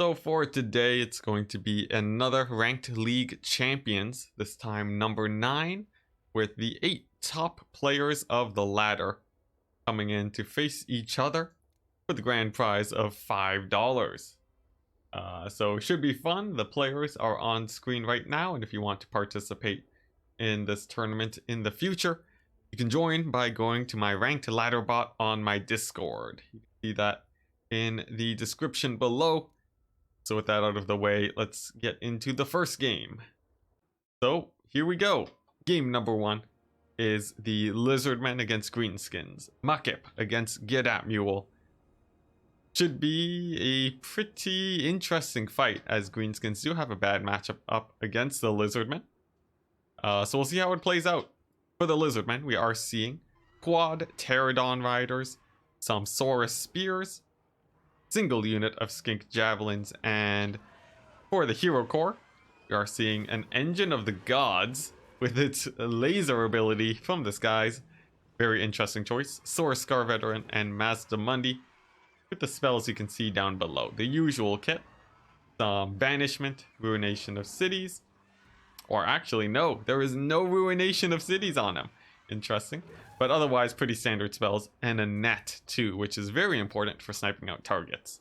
So for today, it's going to be another Ranked League Champions, this time number 9, with the 8 top players of the ladder coming in to face each other for the grand prize of $5. So it should be fun. The players are on screen right now, and if you want to participate in this tournament in the future, you can join by going to my Ranked Ladder bot on my Discord. You can see that in the description below. So with that out of the way, let's get into the first game. So here we go. Game number 1 is the Lizardmen against Greenskins. Makip against Get At Mule. Should be a pretty interesting fight, as Greenskins do have a bad matchup up against the Lizardmen. So we'll see how it plays out. For the Lizardmen, we are seeing quad Pterodon Riders, some Saurus Spears, single unit of Skink Javelins, and for the Hero Core, we are seeing an Engine of the Gods with its laser ability from the skies. Very interesting choice. Saurus Scar Veteran and Mazda Mundi with the spells you can see down below. The usual kit, some Banishment, Ruination of Cities, or actually no, there is no Ruination of Cities on him. Interesting. But otherwise pretty standard spells, and a net too, which is very important for sniping out targets.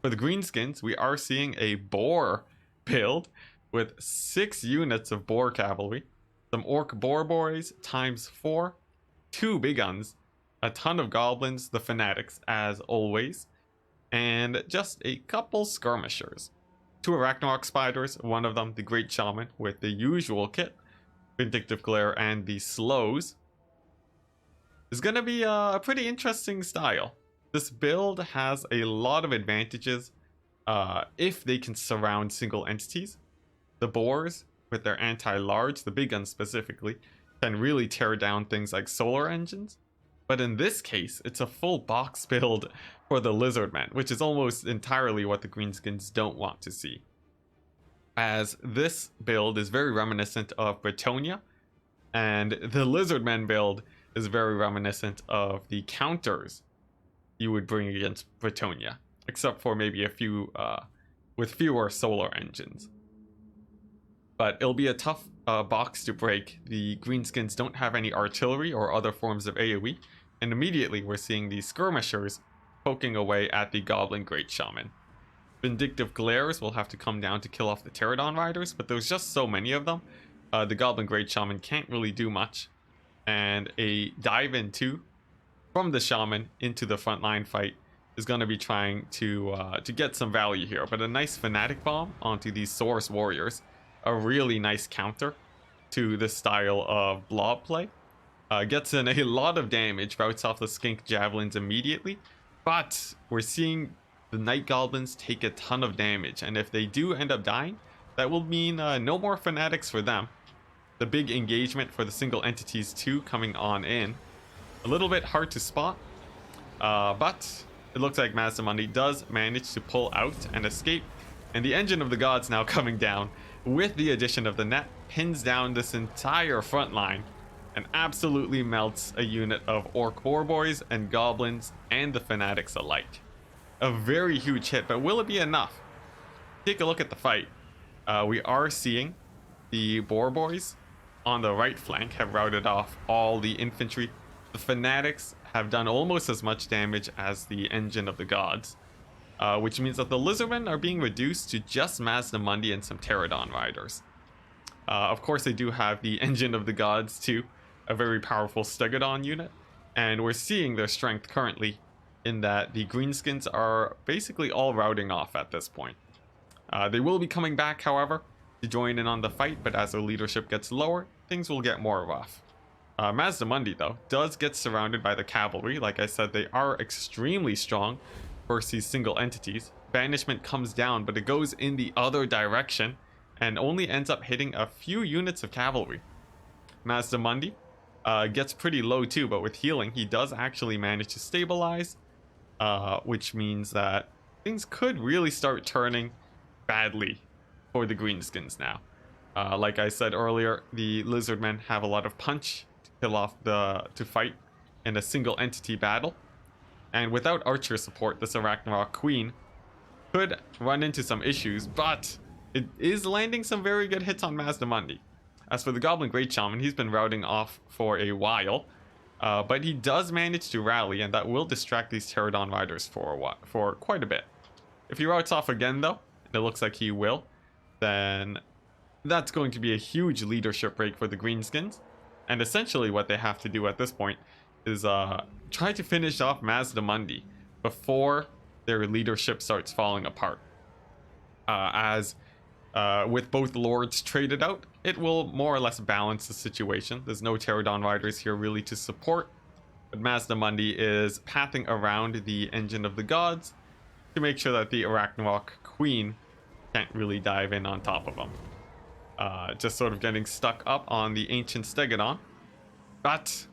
For the Greenskins, we are seeing a Boar build with 6 units of Boar Cavalry, some Orc Boar Boys ×4, 2 Big Guns, a ton of Goblins, the Fanatics as always, and just a couple Skirmishers. 2 Arachnarok Spiders, one of them the Great Shaman with the usual kit, Vindictive Glare and the Slows. It's going to be a pretty interesting style. This build has a lot of advantages if they can surround single entities. The Boars, with their anti-large, the Big Guns specifically, can really tear down things like solar engines. But in this case, it's a full box build for the Lizardmen, which is almost entirely what the Greenskins don't want to see. As this build is very reminiscent of Bretonia, and the Lizardmen build is very reminiscent of the counters you would bring against Bretonia, except for maybe a few with fewer solar engines. But it'll be a tough box to break. The Greenskins don't have any artillery or other forms of AoE, and immediately we're seeing the Skirmishers poking away at the Goblin Great Shaman. Vindictive Glares will have to come down to kill off the Pterodon Riders, but there's just so many of them. The Goblin Great Shaman can't really do much. And a dive in 2 from the Shaman into the frontline fight is going to be trying to get some value here. But a nice Fanatic Bomb onto these Saurus Warriors, a really nice counter to this style of blob play. Gets in a lot of damage, routes off the Skink Javelins immediately, but we're seeing the Night Goblins take a ton of damage, and if they do end up dying, that will mean no more Fanatics for them. The big engagement for the single entities too coming on in. A little bit hard to spot, but it looks like Mazda Mundi does manage to pull out and escape, and the Engine of the Gods now coming down with the addition of the net pins down this entire front line and absolutely melts a unit of Orc Boar Boys and Goblins and the Fanatics alike. A very huge hit, but will it be enough? Take a look at the fight. We are seeing the Boar Boys on the right flank have routed off all the infantry. The Fanatics have done almost as much damage as the Engine of the Gods, which means that the Lizardmen are being reduced to just Mazda Mundi and some Pterodon Riders. Of course, they do have the Engine of the Gods too, a very powerful Stegodon unit, and we're seeing their strength currently in that the Greenskins are basically all routing off at this point. They will be coming back, however, to join in on the fight, but as their leadership gets lower, things will get more rough. Mazda Mundi, though, does get surrounded by the cavalry. Like I said, they are extremely strong versus these single entities. Banishment comes down, but it goes in the other direction and only ends up hitting a few units of cavalry. Mazda Mundi gets pretty low too, but with healing, he does actually manage to stabilize, which means that things could really start turning badly for the Greenskins now. Like I said earlier, the Lizardmen have a lot of punch to kill off to fight in a single entity battle, and without archer support, this Arachnarok Queen could run into some issues, but it is landing some very good hits on Mazdamundi. As for the Goblin Great Shaman, he's been routing off for a while, but he does manage to rally, and that will distract these Pterodon Riders for quite a bit. If he routes off again, though, and it looks like he will, then that's going to be a huge leadership break for the Greenskins. And essentially what they have to do at this point is try to finish off Mazdamundi before their leadership starts falling apart. As with both lords traded out, it will more or less balance the situation. There's no Pterodon Riders here really to support, but Mazdamundi is pathing around the Engine of the Gods to make sure that the Arachnarok Queen can't really dive in on top of him. Just sort of getting stuck up on the Ancient Stegodon. But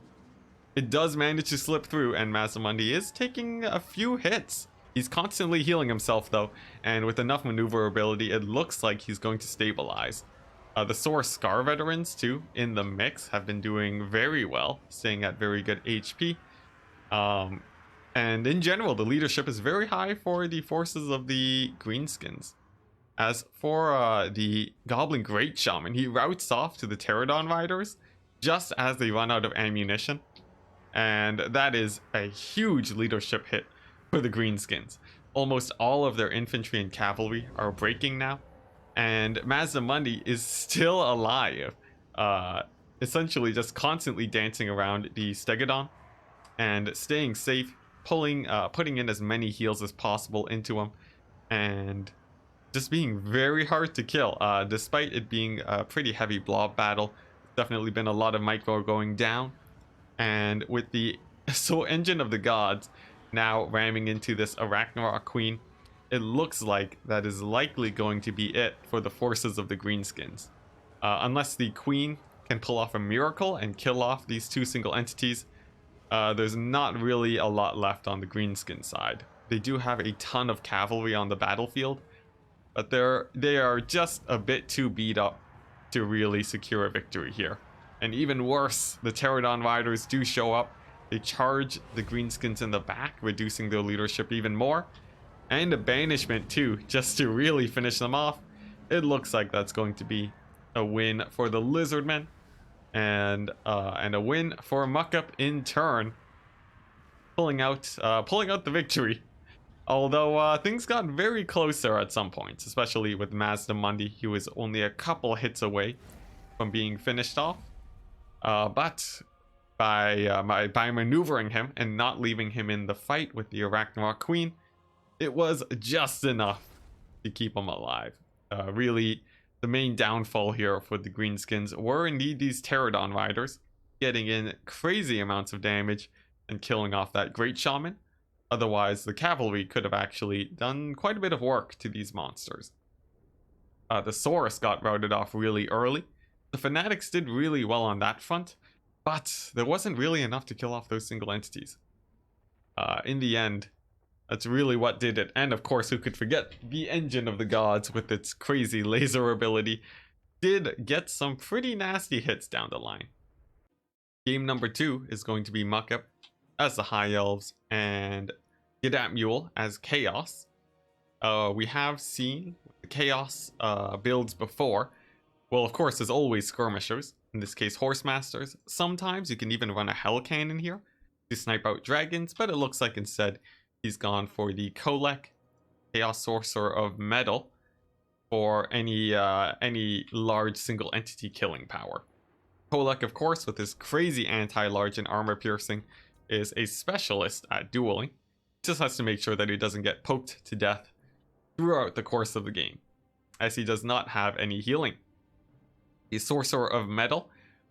it does manage to slip through, and Mazdamundi is taking a few hits. He's constantly healing himself, though, and with enough maneuverability, it looks like he's going to stabilize. The Sore Scar veterans, too, in the mix, have been doing very well, staying at very good HP. And in general, the leadership is very high for the forces of the Greenskins. As for the Goblin Great Shaman, he routes off to the Pterodon Riders just as they run out of ammunition. And that is a huge leadership hit for the Greenskins. Almost all of their infantry and cavalry are breaking now. And Mazdamundi is still alive. Essentially just constantly dancing around the Stegodon and staying safe, putting in as many heals as possible into him. And just being very hard to kill, despite it being a pretty heavy blob battle. Definitely been a lot of micro going down, and with the Engine of the Gods now ramming into this Arachnarok Queen, it looks like that is likely going to be it for the forces of the Greenskins. Unless the Queen can pull off a miracle and kill off these two single entities, there's not really a lot left on the Greenskin side. They do have a ton of cavalry on the battlefield, but they are just a bit too beat up to really secure a victory here. And even worse, the Pterodon Riders do show up. They charge the Greenskins in the back, reducing their leadership even more. And a banishment too, just to really finish them off. It looks like that's going to be a win for the Lizardmen. And a win for Muckup in turn. Pulling out the victory. Although things got very close there at some points, especially with Mazdamundi. He was only a couple hits away from being finished off. But by maneuvering him and not leaving him in the fight with the Arachnarok Queen, it was just enough to keep him alive. Really, the main downfall here for the Greenskins were indeed these Pterodon Riders, getting in crazy amounts of damage and killing off that Great Shaman. Otherwise, the cavalry could have actually done quite a bit of work to these monsters. The Saurus got routed off really early. The Fanatics did really well on that front, but there wasn't really enough to kill off those single entities. In the end, that's really what did it. And of course, who could forget the Engine of the Gods with its crazy laser ability did get some pretty nasty hits down the line. Game number 2 is going to be Muckup as the High Elves and Gedat Mule as Chaos. We have seen the Chaos builds before. Well, of course, there's always skirmishers, in this case Horsemasters. Sometimes you can even run a Hell Cannon here to snipe out dragons, but it looks like instead he's gone for the Kolek, Chaos Sorcerer of Metal, for any large single entity killing power. Kolek, of course, with his crazy anti-large and armor piercing, is a specialist at dueling. Just has to make sure that he doesn't get poked to death throughout the course of the game, as he does not have any healing. The Sorcerer of Metal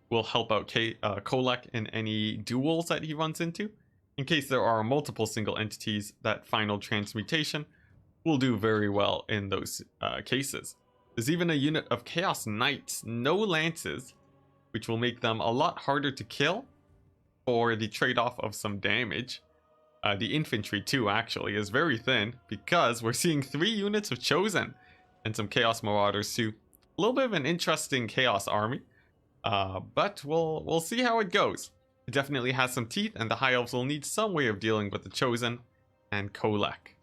will help out Kolek in any duels that he runs into. In case there are multiple single entities, that final transmutation will do very well in those cases. There's even a unit of Chaos Knights, no lances, which will make them a lot harder to kill for the trade-off of some damage. The infantry too actually is very thin because we're seeing 3 units of Chosen and some Chaos Marauders too. A little bit of an interesting Chaos army, but we'll see how it goes. It definitely has some teeth, and the High Elves will need some way of dealing with the Chosen and Kolek.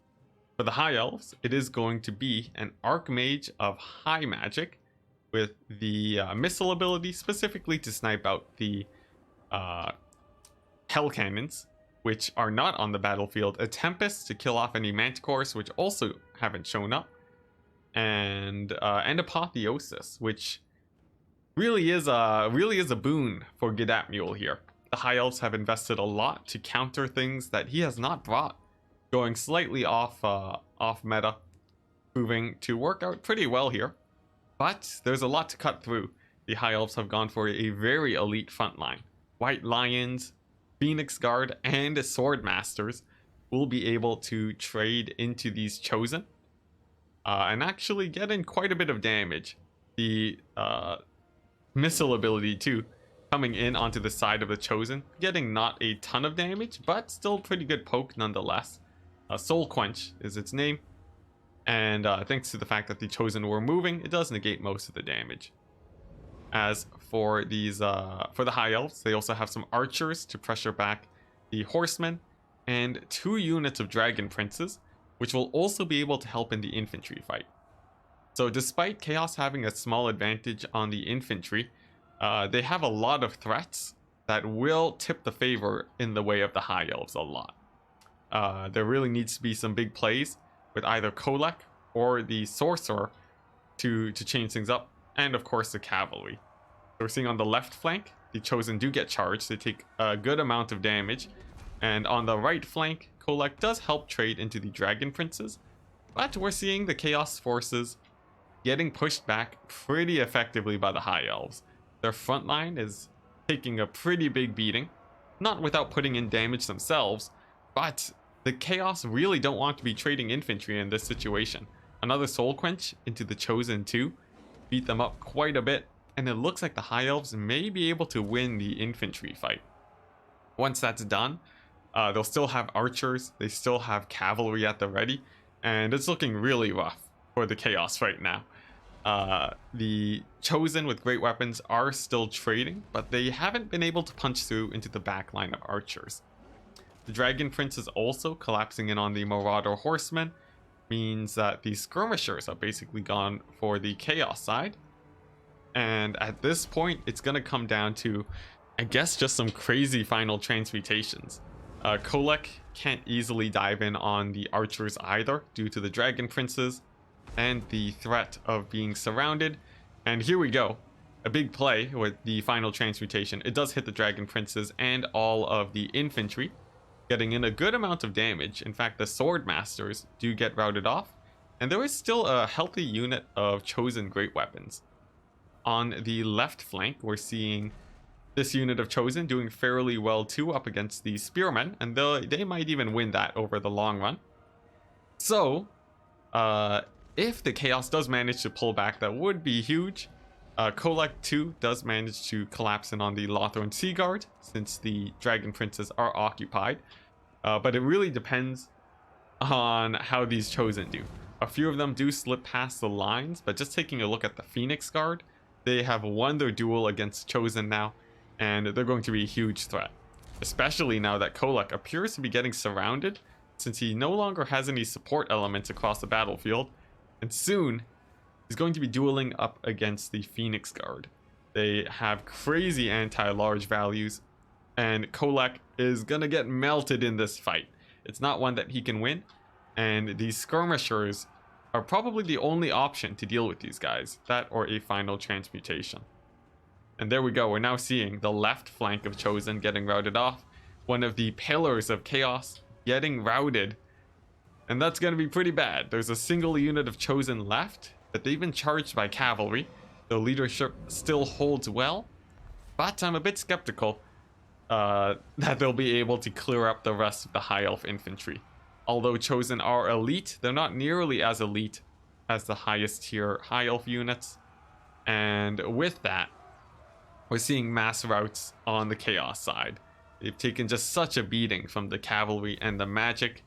For the High Elves, it is going to be an Archmage of High Magic with the missile ability specifically to snipe out the Hell Cannons, which are not on the battlefield, a Tempest to kill off any Manticores, which also haven't shown up, and Apotheosis, which really is a boon for Gedapmule here. The High Elves have invested a lot to counter things that he has not brought, going slightly off meta, proving to work out pretty well here. But there's a lot to cut through. The High Elves have gone for a very elite front line. White Lions, Phoenix Guard, and Sword Masters will be able to trade into these Chosen and actually get in quite a bit of damage. The missile ability too, coming in onto the side of the Chosen, getting not a ton of damage, but still pretty good poke nonetheless. Soul Quench is its name, and thanks to the fact that the Chosen were moving, it does negate most of the damage. As for these, for the High Elves, they also have some archers to pressure back the Horsemen, and 2 units of Dragon Princes, which will also be able to help in the infantry fight. So despite Chaos having a small advantage on the infantry, they have a lot of threats that will tip the favor in the way of the High Elves a lot. There really needs to be some big plays with either Kolek or the Sorcerer to change things up, and of course the Cavalry. So we're seeing on the left flank, the Chosen do get charged. They take a good amount of damage, and on the right flank, Kolek does help trade into the Dragon Princes, but we're seeing the Chaos forces getting pushed back pretty effectively by the High Elves. Their front line is taking a pretty big beating, not without putting in damage themselves, but the Chaos really don't want to be trading infantry in this situation. Another Soul Quench into the Chosen too, beat them up quite a bit, and it looks like the High Elves may be able to win the infantry fight. Once that's done, they'll still have archers, they still have cavalry at the ready, and it's looking really rough for the Chaos right now. The Chosen with great weapons are still trading, but they haven't been able to punch through into the back line of archers. The Dragon Prince is also collapsing in on the Marauder Horsemen, means that the Skirmishers are basically gone for the Chaos side. And at this point, it's going to come down to, I guess, just some crazy final transmutations. Kolek can't easily dive in on the archers either, due to the Dragon Princes and the threat of being surrounded. And here we go. A big play with the final transmutation. It does hit the Dragon Princes and all of the infantry, getting in a good amount of damage. In fact, the Sword Masters do get routed off, and there is still a healthy unit of Chosen great weapons. On the left flank, we're seeing this unit of Chosen doing fairly well too up against the Spearmen, and they might even win that over the long run. So, if the Chaos does manage to pull back, that would be huge. Kolek 2 does manage to collapse in on the Lothern Sea Guard, since the Dragon Princes are occupied. But it really depends on how these Chosen do. A few of them do slip past the lines, but just taking a look at the Phoenix Guard, they have won their duel against Chosen now, and they're going to be a huge threat. Especially now that Kolek appears to be getting surrounded, since he no longer has any support elements across the battlefield, and soon he's going to be dueling up against the Phoenix Guard. They have crazy anti-large values, and Kolek is gonna get melted in this fight. It's not one that he can win, and these Skirmishers are probably the only option to deal with these guys, that or a final transmutation. And there we go, we're now seeing the left flank of Chosen getting routed off, one of the pillars of Chaos getting routed, and that's going to be pretty bad. There's a single unit of Chosen left, but they've been charged by cavalry. The leadership still holds well, but I'm a bit skeptical that they'll be able to clear up the rest of the High Elf infantry. Although Chosen are elite, they're not nearly as elite as the highest tier High Elf units, and with that, we're seeing mass routes on the Chaos side. They've taken just such a beating from the cavalry and the magic,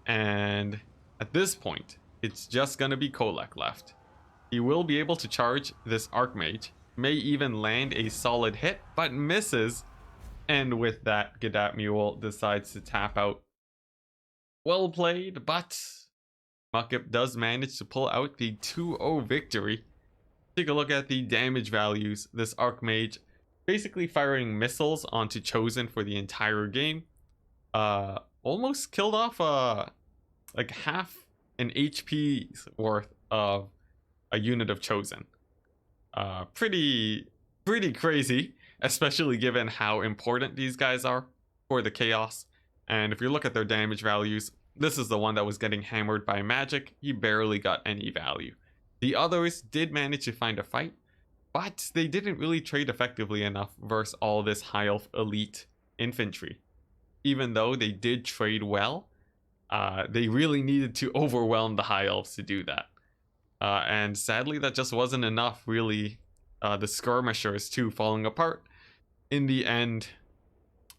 and at this point, it's just gonna be Kolek left. He will be able to charge this Archmage, may even land a solid hit, but misses, and with that, Gedapmule decides to tap out. Well played, but Muckip does manage to pull out the 2-0 victory. Take a look at the damage values. This Archmage basically firing missiles onto Chosen for the entire game. Almost killed off like half an HP's worth of a unit of Chosen. Pretty crazy, especially given how important these guys are for the Chaos. And if you look at their damage values, this is the one that was getting hammered by magic. He barely got any value. The others did manage to find a fight, but they didn't really trade effectively enough versus all this high elf elite infantry. Even though they did trade well, they really needed to overwhelm the high elves to do that. And sadly, that just wasn't enough, really. The skirmishers too falling apart. In the end,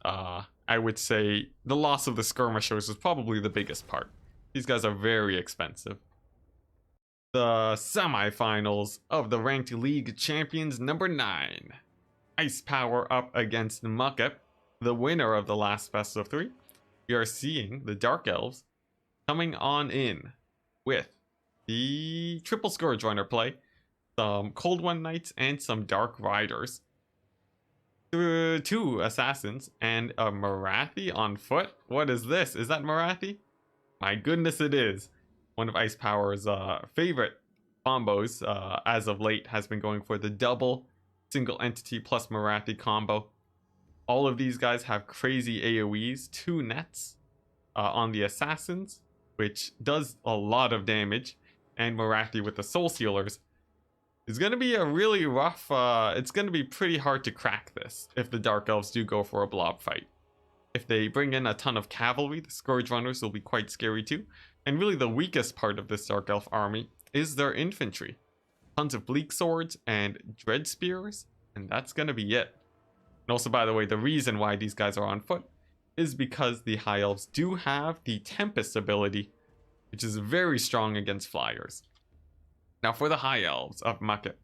I would say the loss of the skirmishers was probably the biggest part. These guys are very expensive. The semifinals of the Ranked League Champions number 9. Ice Power up against Muckip, the winner of the last best of 3. We are seeing the Dark Elves coming on in with the triple Scourge Runner play, some Cold One Knights, and some Dark Riders. 2 assassins and a Marathi on foot. What is this? Is that Marathi? My goodness, it is. One of Ice Power's favorite combos as of late has been going for the double single entity plus Marathi combo. All of these guys have crazy AoEs, 2 nets on the assassins, which does a lot of damage, and Marathi with the soul sealers. It's going to be a really rough, it's going to be pretty hard to crack this if the Dark Elves do go for a blob fight. If they bring in a ton of cavalry, the Scourge Runners will be quite scary too. And really the weakest part of this Dark Elf army is their infantry. Tons of Bleak Swords and Dread Spears, and that's going to be it. And also, by the way, the reason why these guys are on foot is because the High Elves do have the Tempest ability, which is very strong against flyers. Now for the High Elves of Muckip,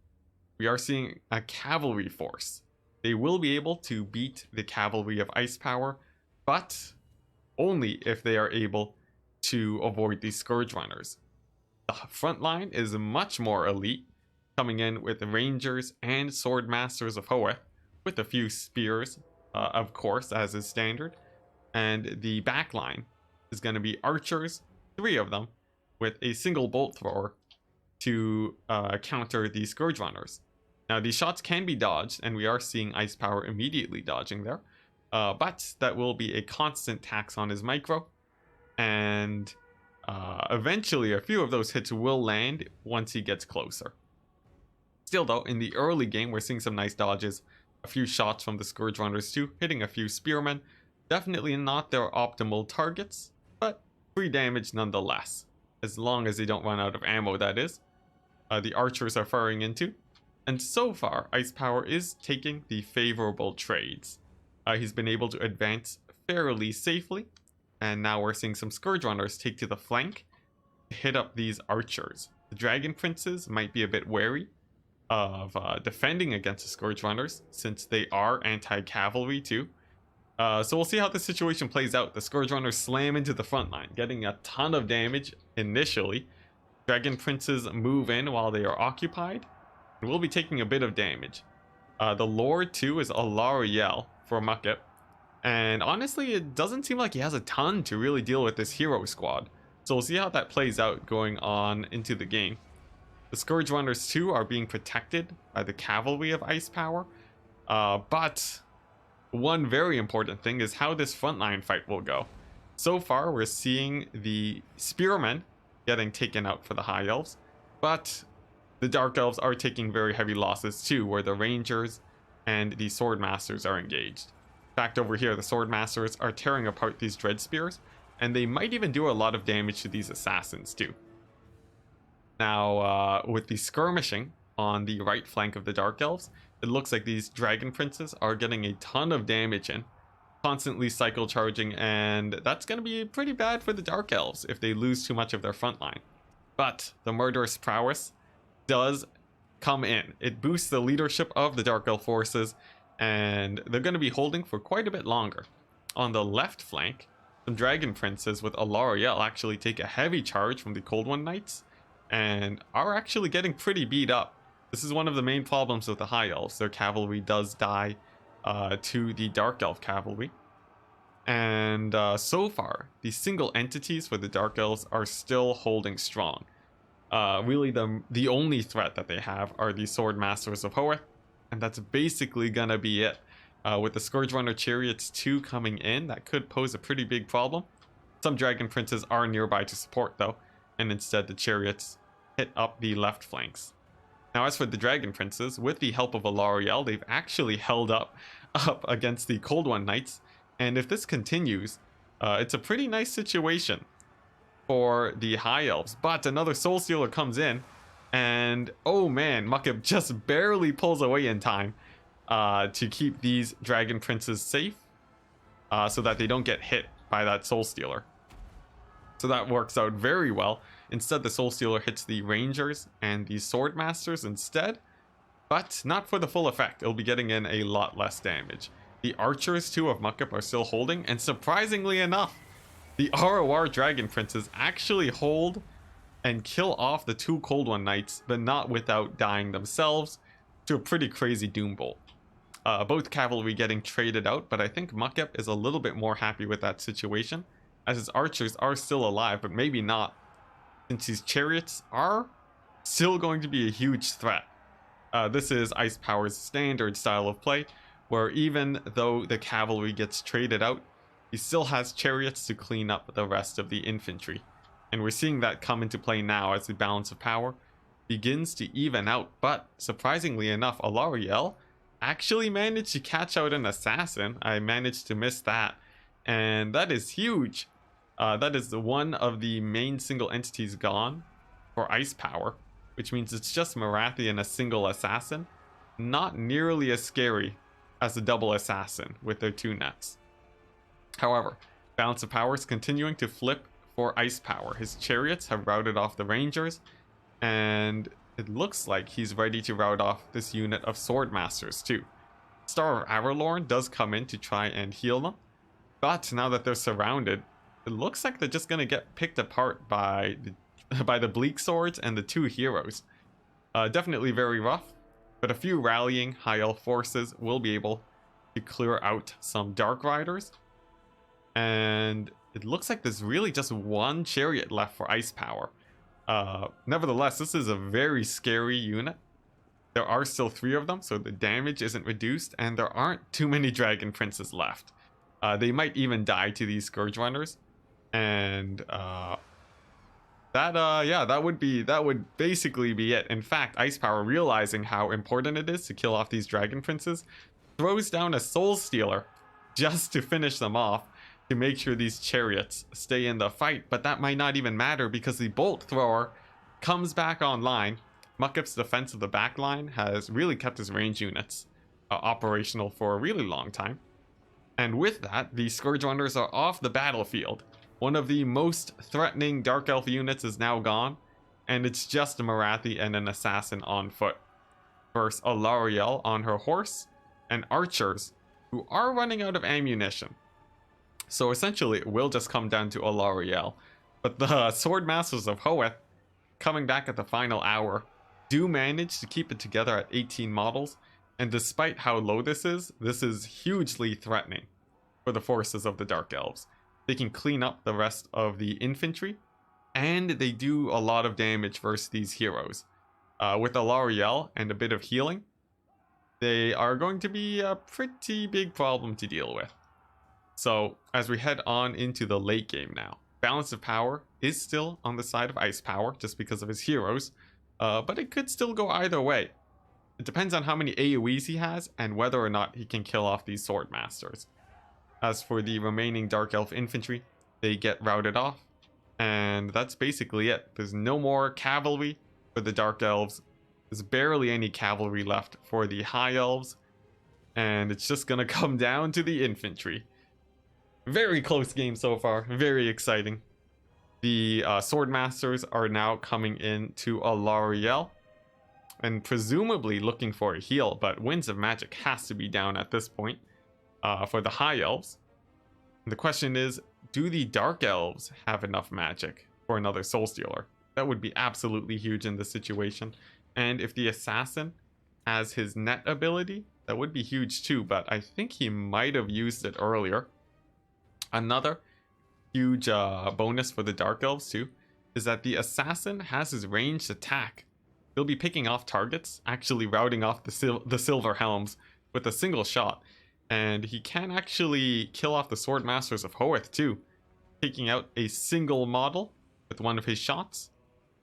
we are seeing a cavalry force. They will be able to beat the cavalry of Ice Power, but only if they are able to avoid these Scourge Runners. The front line is much more elite, coming in with Rangers and Sword Masters of Hoeth, with a few spears, of course, as is standard. And the back line is going to be Archers, 3 of them, with a single bolt thrower to counter the Scourge Runners. Now, these shots can be dodged, and we are seeing Ice Power immediately dodging there. But that will be a constant tax on his micro. And eventually, a few of those hits will land once he gets closer. Still, though, in the early game, we're seeing some nice dodges. A few shots from the Scourge Runners, too, hitting a few Spearmen. Definitely not their optimal targets, but free damage nonetheless. As long as they don't run out of ammo, that is. The Archers are firing into. And so far, Ice Power is taking the favorable trades. He's been able to advance fairly safely. And now we're seeing some Scourge Runners take to the flank to hit up these Archers. The Dragon Princes might be a bit wary of defending against the Scourge Runners, since they are anti-cavalry too. So we'll see how the situation plays out. The Scourge Runners slam into the front line, getting a ton of damage initially. Dragon Princes move in while they are occupied, and will be taking a bit of damage. The Lord too is Alariel for Muckip. And honestly, it doesn't seem like he has a ton to really deal with this hero squad. So we'll see how that plays out going on into the game. The Scourge Runners too are being protected by the cavalry of Ice Power. But one very important thing is how this frontline fight will go. So far, we're seeing the Spearmen getting taken out for the High Elves. But the Dark Elves are taking very heavy losses too, where the Rangers and the Sword Masters are engaged. In fact, over here, the Sword Masters are tearing apart these Dread Spears, and they might even do a lot of damage to these Assassins too. Now, with the skirmishing on the right flank of the Dark Elves, it looks like these Dragon Princes are getting a ton of damage in, constantly cycle charging, and that's going to be pretty bad for the Dark Elves if they lose too much of their front line. But the Murderous Prowess does come in. It boosts the leadership of the Dark Elf forces, and they're going to be holding for quite a bit longer. On the left flank, some Dragon Princes with Alarielle actually take a heavy charge from the Cold One Knights and are actually getting pretty beat up. This is one of the main problems with the High Elves. Their cavalry does die to the Dark Elf cavalry. And so far, the single entities for the Dark Elves are still holding strong. Really, the only threat that they have are the Sword Masters of Hoeth, and that's basically gonna be it. With the Scourge Runner Chariots 2 coming in, that could pose a pretty big problem. Some Dragon Princes are nearby to support though, and instead the Chariots hit up the left flanks. Now as for the Dragon Princes, with the help of Alarielle, they've actually held up against the Cold One Knights, and if this continues, it's a pretty nice situation for the High Elves. But another Soul Stealer comes in, and oh man, Muckip just barely pulls away in time to keep these Dragon Princes safe, so that they don't get hit by that Soul Stealer. So that works out very well. Instead, the Soul Stealer hits the Rangers and the Sword Masters instead, but not for the full effect. It'll be getting in a lot less damage. The Archers too of Muckip are still holding, and surprisingly enough, the ROR Dragon Princes actually hold and kill off the 2 Cold One Knights, but not without dying themselves to a pretty crazy Doom Bolt. Both cavalry getting traded out, but I think Muckip is a little bit more happy with that situation, as his archers are still alive, but maybe not, since these chariots are still going to be a huge threat. This is Ice Power's standard style of play, where even though the cavalry gets traded out, he still has chariots to clean up the rest of the infantry. And we're seeing that come into play now as the balance of power begins to even out. But surprisingly enough, Alarielle actually managed to catch out an assassin. I managed to miss that, and that is huge. That is one of the main single entities gone for Ice Power, which means it's just Marathi and a single assassin. Not nearly as scary as a double assassin with their 2 nets. However, balance of power is continuing to flip for Ice Power. His chariots have routed off the Rangers, and it looks like he's ready to rout off this unit of Sword Masters too. Star of Avalorn does come in to try and heal them, but now that they're surrounded, it looks like they're just going to get picked apart by the Bleak Swords and the 2 heroes. Definitely very rough, but a few rallying High Elf forces will be able to clear out some Dark Riders. And it looks like there's really just 1 chariot left for Ice Power. Nevertheless, this is a very scary unit. There are still 3 of them, so the damage isn't reduced, and there aren't too many Dragon Princes left. They might even die to these Scourge Runners, and that would basically be it. In fact, Ice Power, realizing how important it is to kill off these Dragon Princes, throws down a Soul Stealer just to finish them off, to make sure these chariots stay in the fight. But that might not even matter, because the Bolt Thrower comes back online. Muckip's defense of the back line has really kept his range units operational for a really long time. And with that, the Scourge Runners are off the battlefield. One of the most threatening Dark Elf units is now gone, and it's just a Marathi and an assassin on foot, versus Alarielle on her horse, and archers who are running out of ammunition. So essentially, it will just come down to Alarielle. But the Sword Masters of Hoeth, coming back at the final hour, do manage to keep it together at 18 models. And despite how low this is hugely threatening for the forces of the Dark Elves. They can clean up the rest of the infantry, and they do a lot of damage versus these heroes. With Alarielle and a bit of healing, they are going to be a pretty big problem to deal with. So, as we head on into the late game now, balance of power is still on the side of Ice Power, just because of his heroes, but it could still go either way. It depends on how many AoEs he has, and whether or not he can kill off these Sword Masters. As for the remaining Dark Elf infantry, they get routed off, and that's basically it. There's no more cavalry for the Dark Elves, there's barely any cavalry left for the High Elves, and it's just gonna come down to the infantry. Very close game so far, very exciting. The Sword Masters are now coming in to Alarielle, and presumably looking for a heal, but Winds of Magic has to be down at this point for the High Elves. And the question is, do the Dark Elves have enough magic for another Soul Stealer? That would be absolutely huge in this situation. And if the Assassin has his net ability, that would be huge too, but I think he might have used it earlier. Another huge bonus for the Dark Elves too is that the Assassin has his ranged attack. He'll be picking off targets, actually routing off the Silver Helms with a single shot. And he can actually kill off the Sword Masters of Hoeth too, taking out a single model with one of his shots.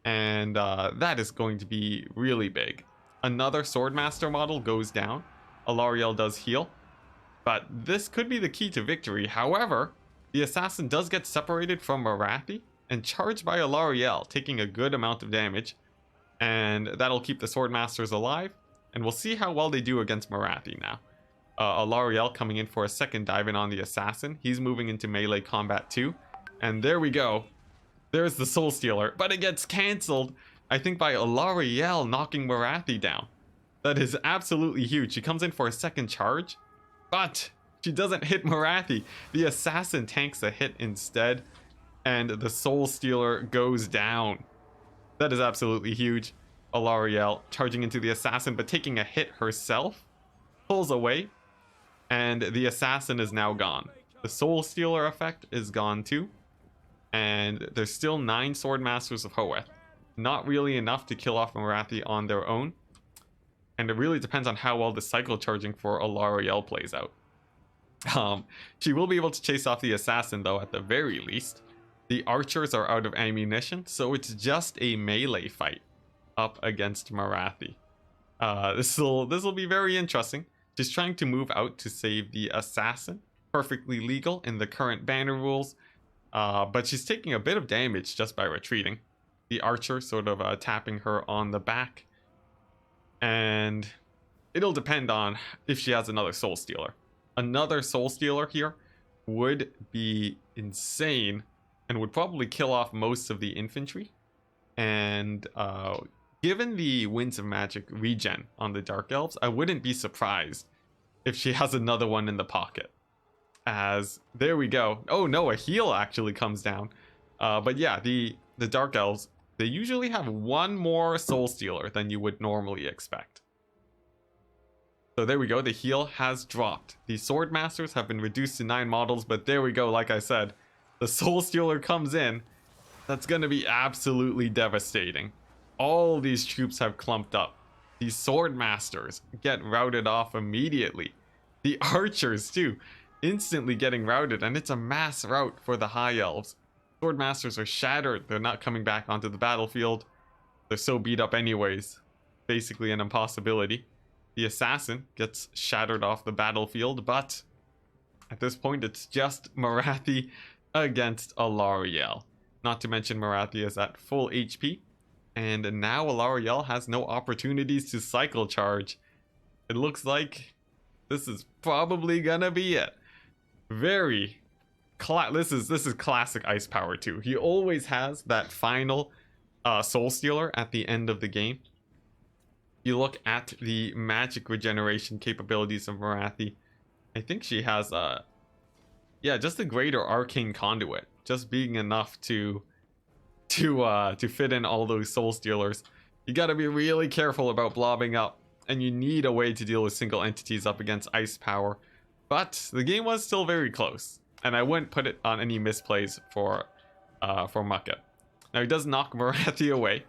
And that is going to be really big. Another Swordmaster model goes down. Alarielle does heal. But this could be the key to victory. However, the Assassin does get separated from Morathi and charged by Alarielle, taking a good amount of damage. And that'll keep the Swordmasters alive. And we'll see how well they do against Morathi now. Alarielle coming in for a second dive in on the Assassin. He's moving into melee combat too. And there we go. There's the Soul Stealer, but it gets cancelled, I think, by Alarielle knocking Morathi down. That is absolutely huge. She comes in for a second charge, but she doesn't hit Morathi. The Assassin tanks a hit instead, and the Soul Stealer goes down. That is absolutely huge. Alarielle charging into the Assassin, but taking a hit herself, pulls away, and the Assassin is now gone. The Soul Stealer effect is gone too. And there's still 9 Sword Masters of Hoeth. Not really enough to kill off Morathi on their own. And it really depends on how well the cycle charging for Alarielle plays out. She will be able to chase off the Assassin though, at the very least. The archers are out of ammunition, so it's just a melee fight up against Morathi. This will be very interesting. She's trying to move out to save the Assassin. Perfectly legal in the current banner rules. But she's taking a bit of damage just by retreating. The archer sort of tapping her on the back. And it'll depend on if she has another Soul Stealer. Another Soul Stealer here would be insane and would probably kill off most of the infantry. And given the Winds of Magic regen on the Dark Elves, I wouldn't be surprised if she has another one in the pocket. As there we go. Oh no, a heal actually comes down. But yeah, the Dark Elves, they usually have one more Soul Stealer than you would normally expect. So there we go, the heal has dropped. The Sword Masters have been reduced to 9 models, but there we go, like I said. The Soul Stealer comes in. That's gonna be absolutely devastating. All these troops have clumped up. These Sword Masters get routed off immediately. The archers too. Instantly getting routed, and it's a mass rout for the High Elves. Sword Masters are shattered. They're not coming back onto the battlefield. They're so beat up anyways. Basically an impossibility. The Assassin gets shattered off the battlefield, but at this point it's just Morathi against Alarielle. Not to mention Morathi is at full HP, and now Alarielle has no opportunities to cycle charge. It looks like this is probably gonna be it. Very this is classic Ice Power too. He always has that final Soul Stealer at the end of the game. You look at the magic regeneration capabilities of Morathi. I think she has just a greater arcane conduit, just being enough to fit in all those Soul Stealers. You got to be really careful about blobbing up, and you need a way to deal with single entities up against Ice Power. But the game was still very close, and I wouldn't put it on any misplays for Mucket. Now he does knock Morathi away.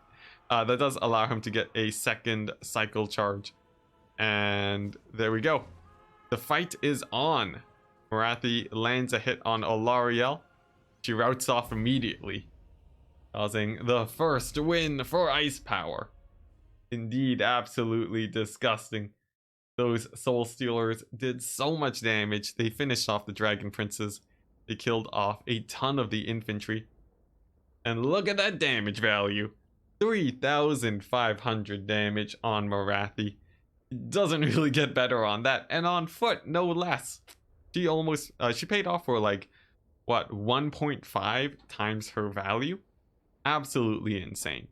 That does allow him to get a second cycle charge, and there we go. The fight is on. Morathi lands a hit on Alarielle. She routs off immediately, causing the first win for Ice Power. Indeed, absolutely disgusting. Those Soul Stealers did so much damage. They finished off the Dragon Princes. They killed off a ton of the infantry. And look at that damage value. 3,500 damage on Morathi. It doesn't really get better on that. And on foot, no less. She almost, she paid off for like, what, 1.5 times her value? Absolutely insane.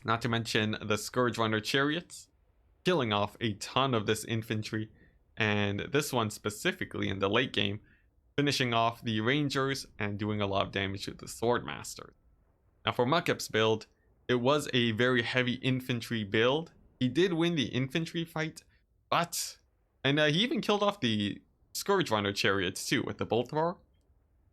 Not to mention the Scourge Runner chariots, killing off a ton of this infantry, and this one specifically in the late game finishing off the Rangers and doing a lot of damage to the Swordmasters. Now for Muckip's build, it was a very heavy infantry build. He did win the infantry fight, but... And he even killed off the Scourge Runner chariots too with the Bolt Thrower.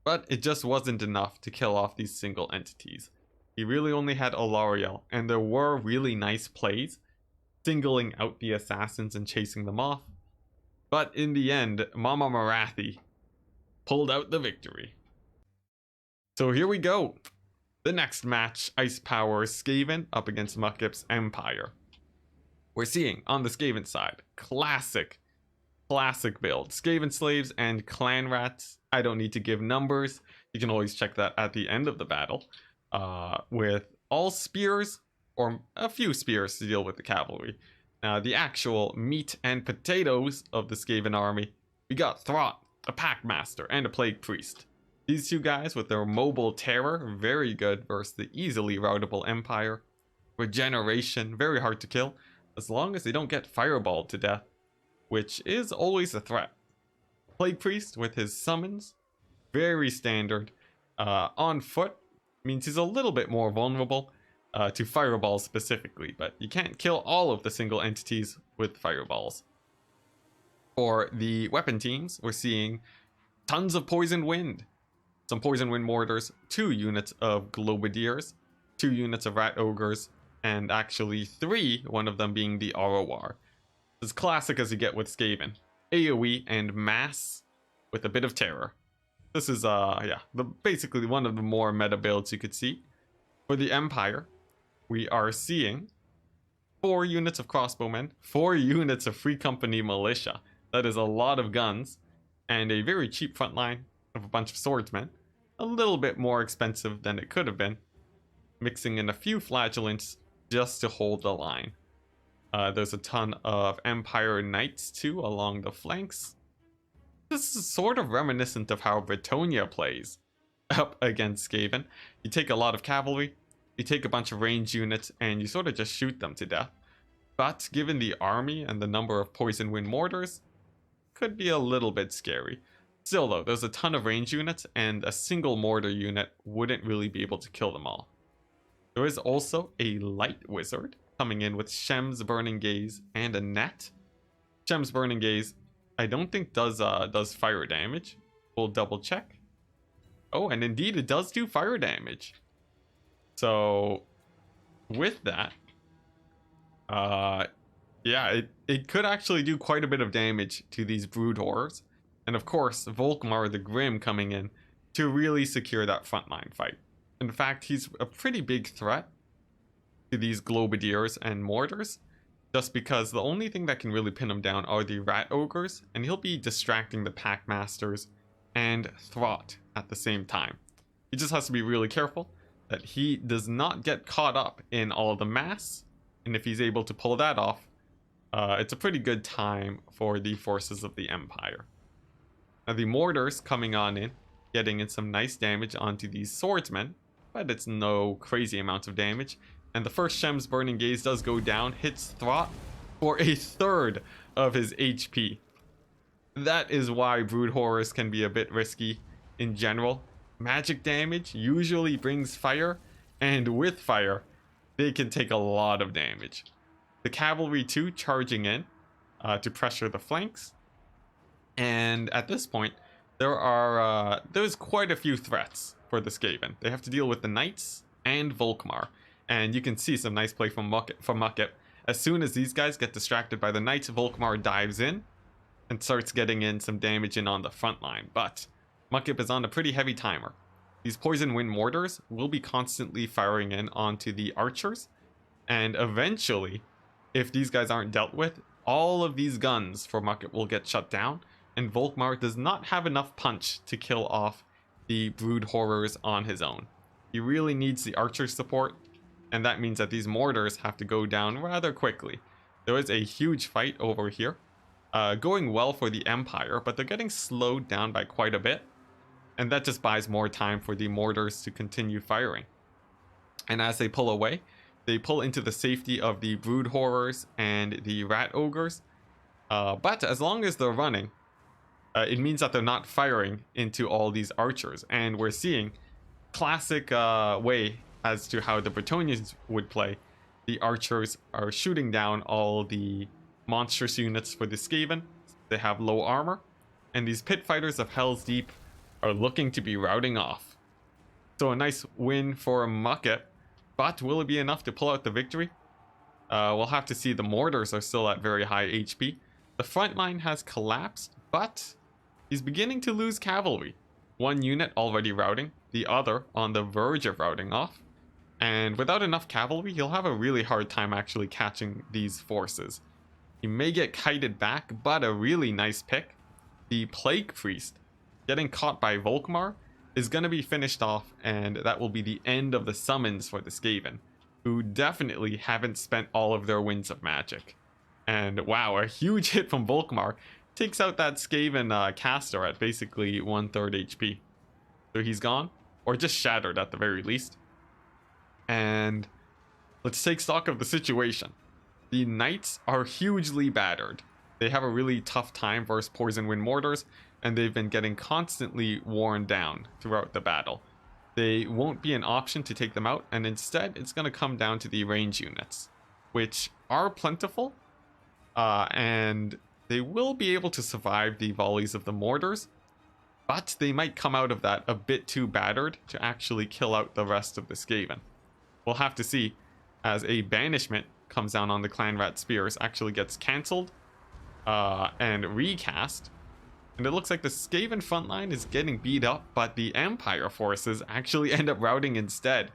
But it just wasn't enough to kill off these single entities. He really only had Alariel, and there were really nice plays, singling out the assassins and chasing them off. But in the end, Mama Marathi pulled out the victory. So here we go. The next match, Ice Power Skaven up against Muckip's Empire. We're seeing on the Skaven side, classic build. Skaven Slaves and Clan Rats. I don't need to give numbers. You can always check that at the end of the battle. With all spears, or a few spears to deal with the cavalry. Now, the actual meat and potatoes of the Skaven army, we got Throt, a Packmaster, and a Plague Priest. These two guys with their mobile terror, very good versus the easily routable Empire. Regeneration, very hard to kill, as long as they don't get fireballed to death, which is always a threat. Plague Priest with his summons, very standard. On foot, means he's a little bit more vulnerable to fireballs specifically, but you can't kill all of the single entities with fireballs. For the weapon teams, we're seeing tons of Poison Wind, some Poison Wind Mortars, 2 units of Globadiers, 2 units of Rat Ogres, and actually 3, one of them being the Aurowar. As classic as you get with Skaven. AoE and mass with a bit of terror. This is basically one of the more meta builds you could see. For the Empire, we are seeing 4 units of crossbowmen, 4 units of Free Company militia. That is a lot of guns, and a very cheap front line of a bunch of swordsmen. A little bit more expensive than it could have been, mixing in a few flagellants just to hold the line. There's a ton of Empire Knights too along the flanks. This is sort of reminiscent of how Bretonnia plays up against Skaven. You take a lot of cavalry, you take a bunch of range units, and you sort of just shoot them to death. But given the army and the number of Poison Wind Mortars, could be a little bit scary. Still though, there's a ton of range units, and a single mortar unit wouldn't really be able to kill them all. There is also a Light Wizard coming in with Shem's Burning Gaze and a net. Shem's Burning Gaze, I don't think does fire damage. We'll double check. Oh, and indeed it does do fire damage. So with that, yeah, it could actually do quite a bit of damage to these brood horrors. And of course, Volkmar the Grim coming in to really secure that frontline fight. In fact, he's a pretty big threat to these Globadiers and Mortars, just because the only thing that can really pin him down are the Rat Ogres, and he'll be distracting the Packmasters and Throt at the same time. He just has to be really careful that he does not get caught up in all the mass, and if he's able to pull that off, it's a pretty good time for the forces of the Empire. Now the Mortars coming on in, getting in some nice damage onto these swordsmen, but it's no crazy amounts of damage. And the first Shem's Burning Gaze does go down, hits Throt for a third of his HP. That is why Brood Horrors can be a bit risky in general. Magic damage usually brings fire, and with fire, they can take a lot of damage. The Cavalry too charging in to pressure the flanks. And at this point, there's quite a few threats for the Skaven. They have to deal with the Knights and Volkmar. And you can see some nice play from Muckip. As soon as these guys get distracted by the Knights, Volkmar dives in and starts getting in some damage in on the front line. But Muckip is on a pretty heavy timer. These Poison Wind Mortars will be constantly firing in onto the archers. And eventually, if these guys aren't dealt with, all of these guns for Muckip will get shut down. And Volkmar does not have enough punch to kill off the Brood Horrors on his own. He really needs the archer support. And that means that these mortars have to go down rather quickly. There is a huge fight over here. Going well for the Empire, but they're getting slowed down by quite a bit. And that just buys more time for the mortars to continue firing. And as they pull away, they pull into the safety of the Brood Horrors and the Rat Ogres. But as long as they're running, it means that they're not firing into all these archers. And we're seeing classic way as to how the Bretonians would play. The archers are shooting down all the monstrous units for the Skaven. They have low armor. And these pit fighters of Hell's Deep are looking to be routing off. So a nice win for Mucket. But will it be enough to pull out the victory? We'll have to see. The mortars are still at very high HP. The front line has collapsed, but he's beginning to lose cavalry. One unit already routing, the other on the verge of routing off. And without enough cavalry, he'll have a really hard time actually catching these forces. He may get kited back, but a really nice pick. The Plague Priest, getting caught by Volkmar, is going to be finished off, and that will be the end of the summons for the Skaven, who definitely haven't spent all of their winds of magic. And wow, a huge hit from Volkmar takes out that Skaven caster at basically 1/3 HP. So he's gone, or just shattered at the very least. And let's take stock of the situation. The Knights are hugely battered. They have a really tough time versus Poison Wind Mortars, and they've been getting constantly worn down throughout the battle. They won't be an option to take them out, and instead it's going to come down to the range units, which are plentiful, and they will be able to survive the volleys of the mortars, but they might come out of that a bit too battered to actually kill out the rest of the Skaven. We'll have to see, as a banishment comes down on the Clanrat Spears, actually gets cancelled and recast. And it looks like the Skaven frontline is getting beat up, but the Empire forces actually end up routing instead.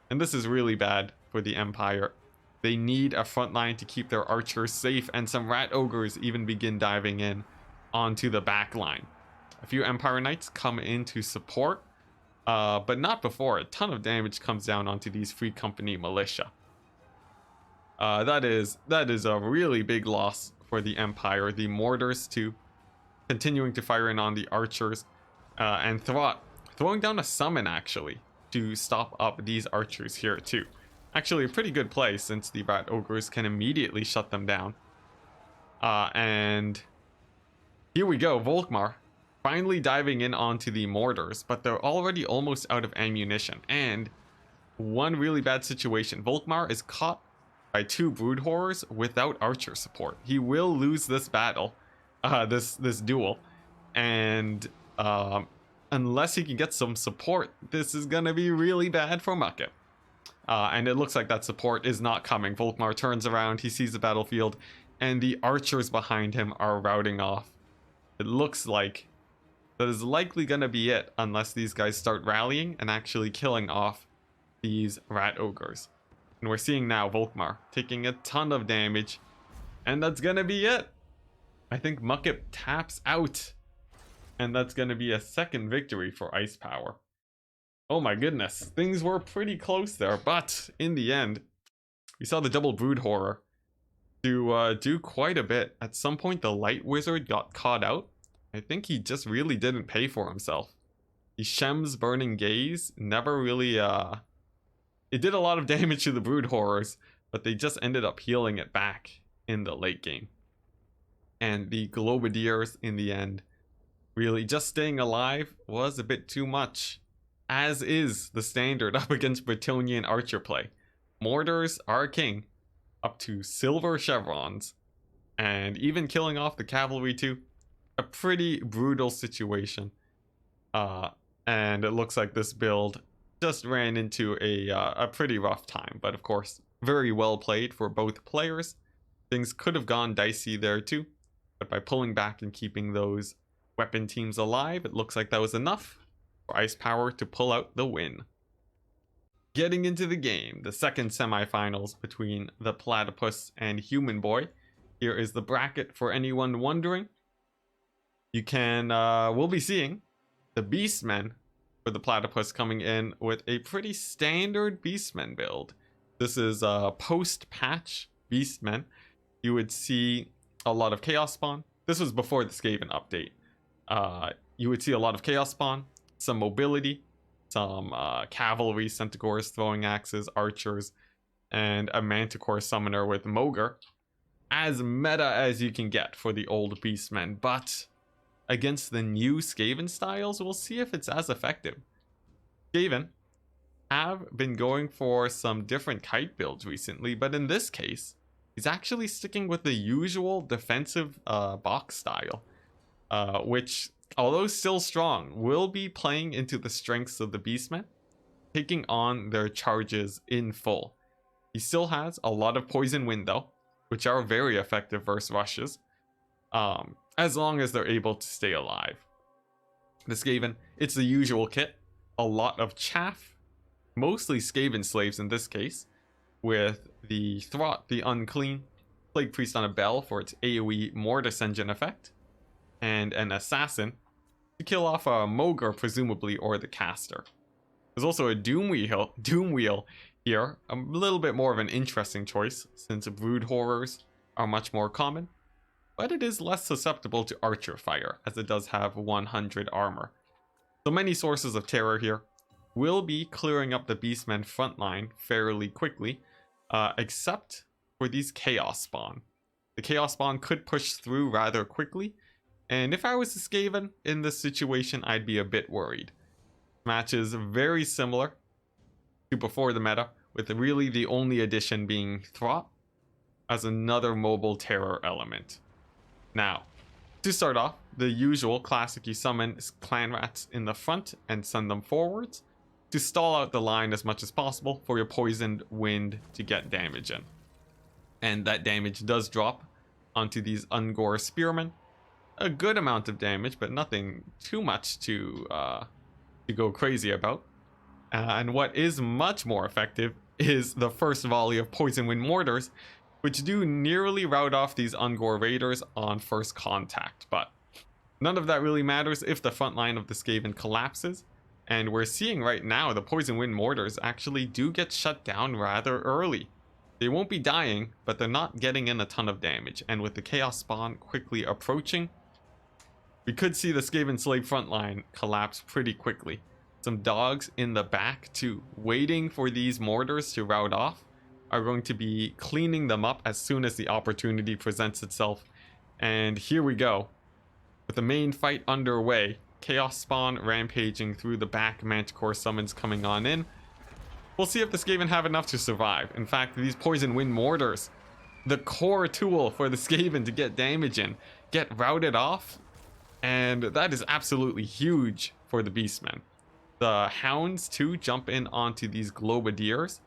And this is really bad for the Empire. They need a frontline to keep their archers safe, and some Rat Ogres even begin diving in onto the back line. A few Empire Knights come in to support, but not before a ton of damage comes down onto these Free Company militia. That is a really big loss for the Empire. The mortars too, continuing to fire in on the archers, and throwing down a summon actually to stop up these archers here too. Actually a pretty good play, since the Rat Ogres can immediately shut them down. And here we go, Volkmar finally diving in onto the mortars, but they're already almost out of ammunition. And one really bad situation, Volkmar is caught by two Brood Horrors without archer support. He will lose this battle, this duel, and unless he can get some support, this is gonna be really bad for Mucket. And it looks like that support is not coming. Volkmar turns around, he sees the battlefield, and the archers behind him are routing off. It looks like that is likely gonna be it, unless these guys start rallying and actually killing off these Rat Ogres. And we're seeing now Volkmar taking a ton of damage, and that's gonna be it. I think Mucket taps out, and that's gonna be a second victory for Ice Power. Oh my goodness, things were pretty close there, but in the end, we saw the double Brood Horror do quite a bit. At some point, the Light Wizard got caught out. I think he just really didn't pay for himself. The Shem's Burning Gaze never really, it did a lot of damage to the Brood Horrors, but they just ended up healing it back in the late game. And the Globadiers, in the end, really just staying alive was a bit too much, as is the standard up against Bretonian archer play. Mortars are king, up to silver chevrons, and even killing off the cavalry too. A pretty brutal situation. And it looks like this build just ran into a pretty rough time, but of course, very well played for both players. Things could have gone dicey there too, but by pulling back and keeping those weapon teams alive, it looks like that was enough for Ice Power to pull out the win. Getting into the game, the second semifinals between the Platypus and Human Boy. Here is the bracket for anyone wondering. You can, we'll be seeing the Beastmen for the Platypus coming in with a pretty standard Beastmen build. This is post-patch Beastmen. You would see a lot of Chaos Spawn. This was before the Skaven update. You would see a lot of Chaos Spawn, some mobility, some cavalry, Centaurs, throwing axes, archers, and a Manticore summoner with Mogre. As meta as you can get for the old Beastmen, but against the new Skaven styles, we'll see if it's as effective. Skaven have been going for some different kite builds recently, but in this case, he's actually sticking with the usual defensive box style, which, although still strong, will be playing into the strengths of the Beastmen, taking on their charges in full. He still has a lot of Poison Wind though, which are very effective versus rushes, as long as they're able to stay alive. The Skaven, it's the usual kit, a lot of chaff, mostly Skaven slaves in this case, with the Throt, the Unclean, Plague Priest on a Bell for its AoE Mortis Engine effect, and an Assassin to kill off a Mogre presumably, or the Caster. There's also a Doom Wheel here, a little bit more of an interesting choice since Brood Horrors are much more common, but it is less susceptible to Archer Fire as it does have 100 armor. So many sources of terror here. Will be clearing up the Beastmen frontline fairly quickly, except for these Chaos Spawn. The Chaos Spawn could push through rather quickly, and if I was a Skaven in this situation, I'd be a bit worried. Match is very similar to before the meta, with really the only addition being Throt as another mobile terror element. Now, to start off, the usual classic, you summon Clan Rats in the front and send them forwards to stall out the line as much as possible for your Poisoned Wind to get damage in. And that damage does drop onto these Ungor Spearmen. A good amount of damage, but nothing too much to go crazy about. And what is much more effective is the first volley of Poison Wind Mortars, which do nearly rout off these Ungor Raiders on first contact. But none of that really matters if the front line of the Skaven collapses. And we're seeing right now the Poison Wind Mortars actually do get shut down rather early. They won't be dying, but they're not getting in a ton of damage. And with the Chaos Spawn quickly approaching, we could see the Skaven Slave frontline collapse pretty quickly. Some dogs in the back too, waiting for these mortars to rout off, are going to be cleaning them up as soon as the opportunity presents itself. And here we go. With the main fight underway, Chaos Spawn rampaging through the back, Manticore summons coming on in. We'll see if the Skaven have enough to survive. In fact, these Poison Wind Mortars, the core tool for the Skaven to get damage in, get routed off. And that is absolutely huge for the Beastmen. The Hounds too jump in onto these Globadiers.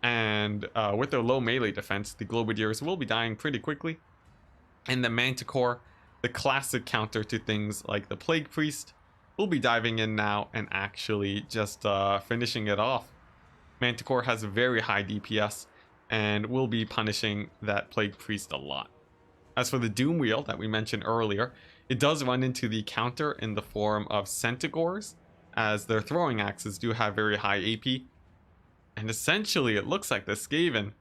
And with their low melee defense, the Globadiers will be dying pretty quickly. And the Manticore, the classic counter to things like the Plague Priest, will be diving in now and actually just finishing it off. Manticore has a very high DPS and will be punishing that Plague Priest a lot. As for the Doom Wheel that we mentioned earlier, it does run into the counter in the form of Centaurs, as their throwing axes do have very high AP. And essentially, it looks like the Skaven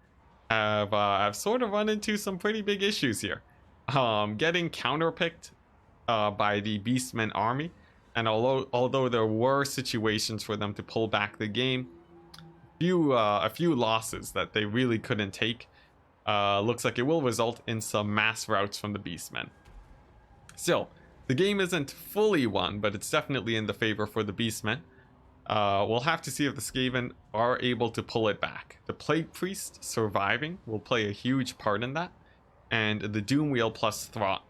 have sort of run into some pretty big issues here. Getting counterpicked by the Beastmen army, and although there were situations for them to pull back the game, a few losses that they really couldn't take, looks like it will result in some mass routes from the Beastmen. Still, the game isn't fully won, but it's definitely in the favor for the Beastmen. We'll have to see if the Skaven are able to pull it back. The Plague Priest surviving will play a huge part in that, and the Doom Wheel plus Throt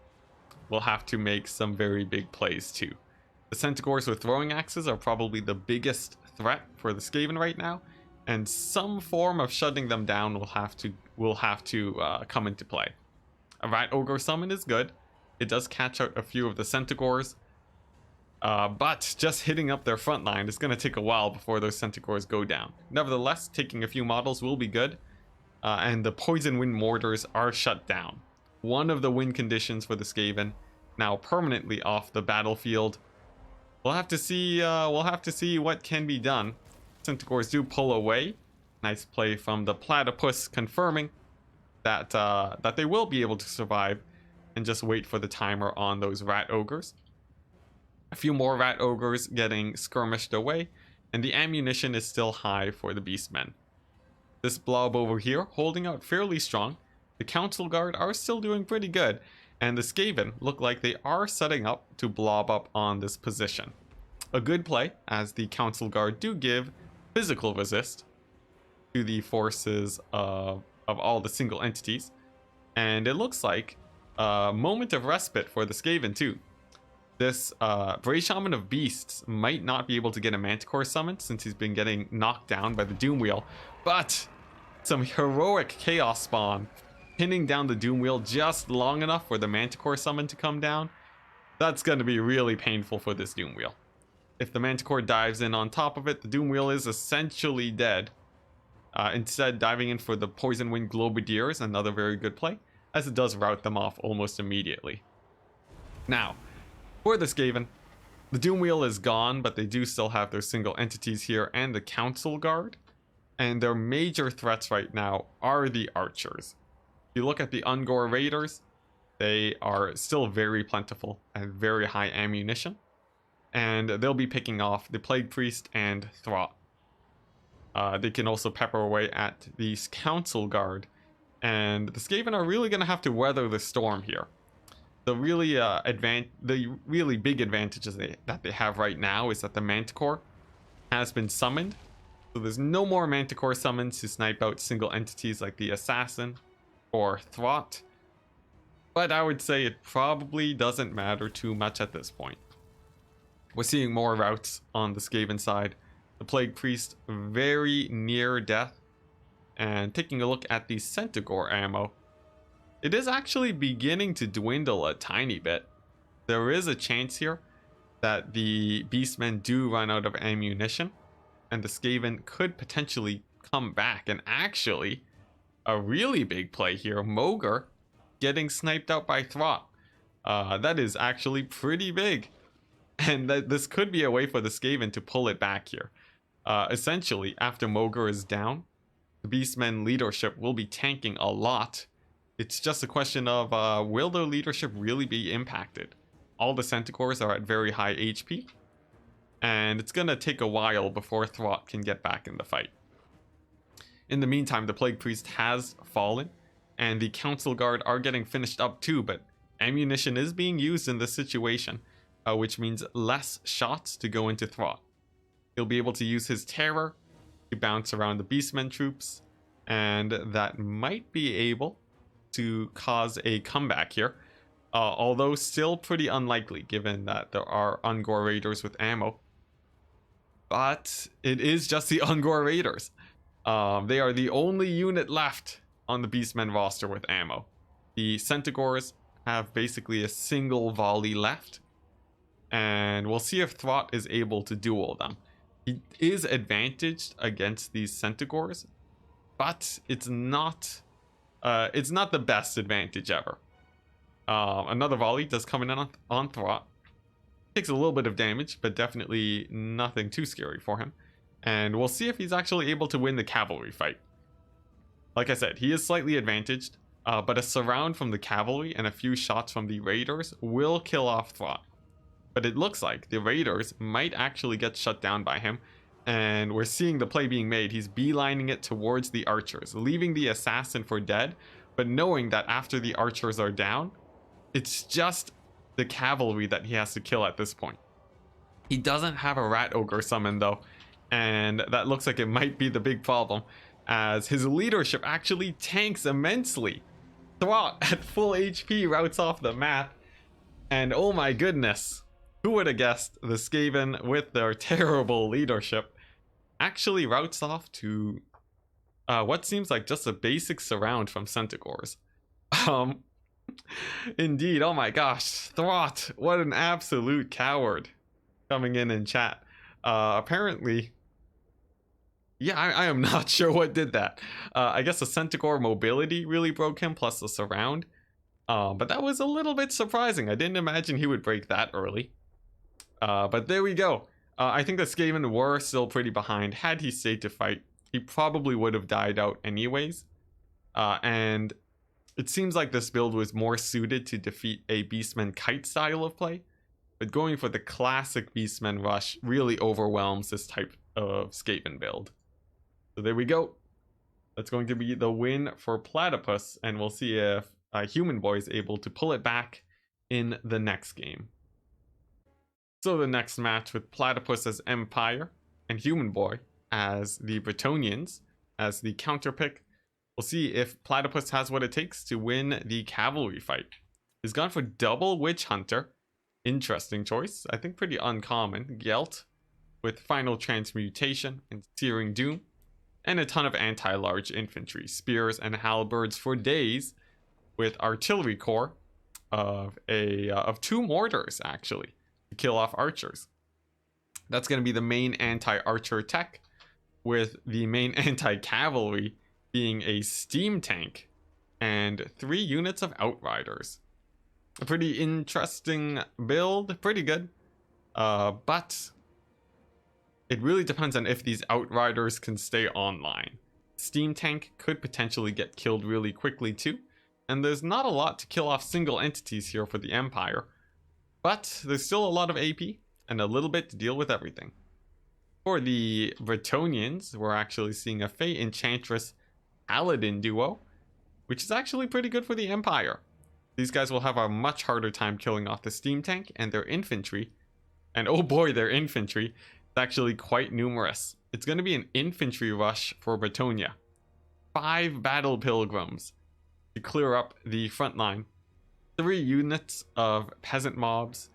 will have to make some very big plays too. The Centaurs with throwing axes are probably the biggest threat for the Skaven right now, and some form of shutting them down will have to come into play. A Rat Ogre summon is good. It does catch out a few of the Centaurs, but just hitting up their front line is going to take a while before those Centaurs go down. Nevertheless, taking a few models will be good, and the Poison Wind Mortars are shut down. One of the win conditions for the Skaven now permanently off the battlefield. We'll have to see what can be done. Centaurs do pull away. Nice play from the Platypus, confirming that they will be able to survive, and just wait for the timer on those Rat Ogres. A few more Rat Ogres getting skirmished away, and the ammunition is still high for the Beastmen. This blob over here holding out fairly strong. The Council Guard are still doing pretty good, and the Skaven look like they are setting up to blob up on this position. A good play, as the Council Guard do give physical resist to the forces of all the single entities. And it looks like a moment of respite for the Skaven too. This Brave Shaman of Beasts might not be able to get a Manticore summon since he's been getting knocked down by the Doom Wheel, but some heroic Chaos Spawn pinning down the Doom Wheel just long enough for the Manticore summon to come down. That's going to be really painful for this Doom Wheel. If the Manticore dives in on top of it, the Doom Wheel is essentially dead. Instead, diving in for the Poison Wind Globadier is another very good play, as it does rout them off almost immediately. Now, for the Skaven, the Doom Wheel is gone, but they do still have their single entities here and the Council Guard. And their major threats right now are the Archers. If you look at the Ungor Raiders, they are still very plentiful and very high ammunition. And they'll be picking off the Plague Priest and Throt. They can also pepper away at the Council Guard. And the Skaven are really going to have to weather the storm here. The really big advantages that they have right now is that the Manticore has been summoned. So there's no more Manticore summons to snipe out single entities like the Assassin or Throt. But I would say it probably doesn't matter too much at this point. We're seeing more routes on the Skaven side. The Plague Priest very near death. And taking a look at the Centaur ammo, it is actually beginning to dwindle a tiny bit. There is a chance here that the Beastmen do run out of ammunition, and the Skaven could potentially come back. And actually, a really big play here, Mogr getting sniped out by Throt. That is actually pretty big. And this could be a way for the Skaven to pull it back here. Essentially, after Mogr is down, the Beastmen leadership will be tanking a lot. It's just a question of will their leadership really be impacted? All the Centaurs are at very high HP, and it's going to take a while before Throt can get back in the fight. In the meantime, the Plague Priest has fallen, and the Council Guard are getting finished up too, but ammunition is being used in this situation, which means less shots to go into Throt. He'll be able to use his Terror to bounce around the Beastmen troops, and that might be able to cause a comeback here, although still pretty unlikely given that there are Ungor Raiders with ammo. But it is just the Ungor Raiders. They are the only unit left on the Beastmen roster with ammo. The Centaurs have basically a single volley left, and we'll see if Throt is able to duel them. He is advantaged against these Centaurs, but it's not the best advantage ever. Another volley does come in on Throt. Takes a little bit of damage, but definitely nothing too scary for him. And we'll see if he's actually able to win the cavalry fight. Like I said, he is slightly advantaged, but a surround from the cavalry and a few shots from the raiders will kill off Throt. But it looks like the raiders might actually get shut down by him. And we're seeing the play being made. He's beelining it towards the archers, leaving the assassin for dead, but knowing that after the archers are down, it's just the cavalry that he has to kill at this point. He doesn't have a rat ogre summon though, and that looks like it might be the big problem, as his leadership actually tanks immensely. Throt at full HP routs off the map, and oh my goodness, who would have guessed the Skaven with their terrible leadership actually routes off to what seems like just a basic surround from Centaurs. Indeed, oh my gosh, Throt, what an absolute coward, coming in chat. Apparently, yeah, I am not sure what did that. I guess the Centaur mobility really broke him, plus the surround. But that was a little bit surprising. I didn't imagine he would break that early. But there we go. I think the Skaven were still pretty behind. Had he stayed to fight, he probably would have died out anyways. And it seems like this build was more suited to defeat a Beastman kite style of play. But going for the classic Beastman rush really overwhelms this type of Skaven build. So there we go. That's going to be the win for Platypus. And we'll see if Human Boy is able to pull it back in the next game. So the next match with Platypus as Empire and Human Boy as the Bretonians as the counter pick. We'll see if Platypus has what it takes to win the cavalry fight. He's gone for double Witch Hunter. Interesting choice. I think pretty uncommon. Gelt with Final Transmutation and Searing Doom. And a ton of anti-large infantry, spears and halberds for days, with artillery core of 2 mortars actually to kill off archers. That's going to be the main anti-archer tech, with the main anti-cavalry being a steam tank and 3 units of outriders. A pretty interesting build, pretty good, but it really depends on if these outriders can stay online. Steam tank could potentially get killed really quickly too, and there's not a lot to kill off single entities here for the Empire, but there's still a lot of AP and a little bit to deal with everything. For the Bretonians, we're actually seeing a Fey Enchantress Paladin duo, which is actually pretty good for the Empire. These guys will have a much harder time killing off the steam tank and their infantry, and oh boy, their infantry is actually quite numerous. It's going to be an infantry rush for Bretonia. 5 battle pilgrims to clear up the front line, 3 units of peasant mobs,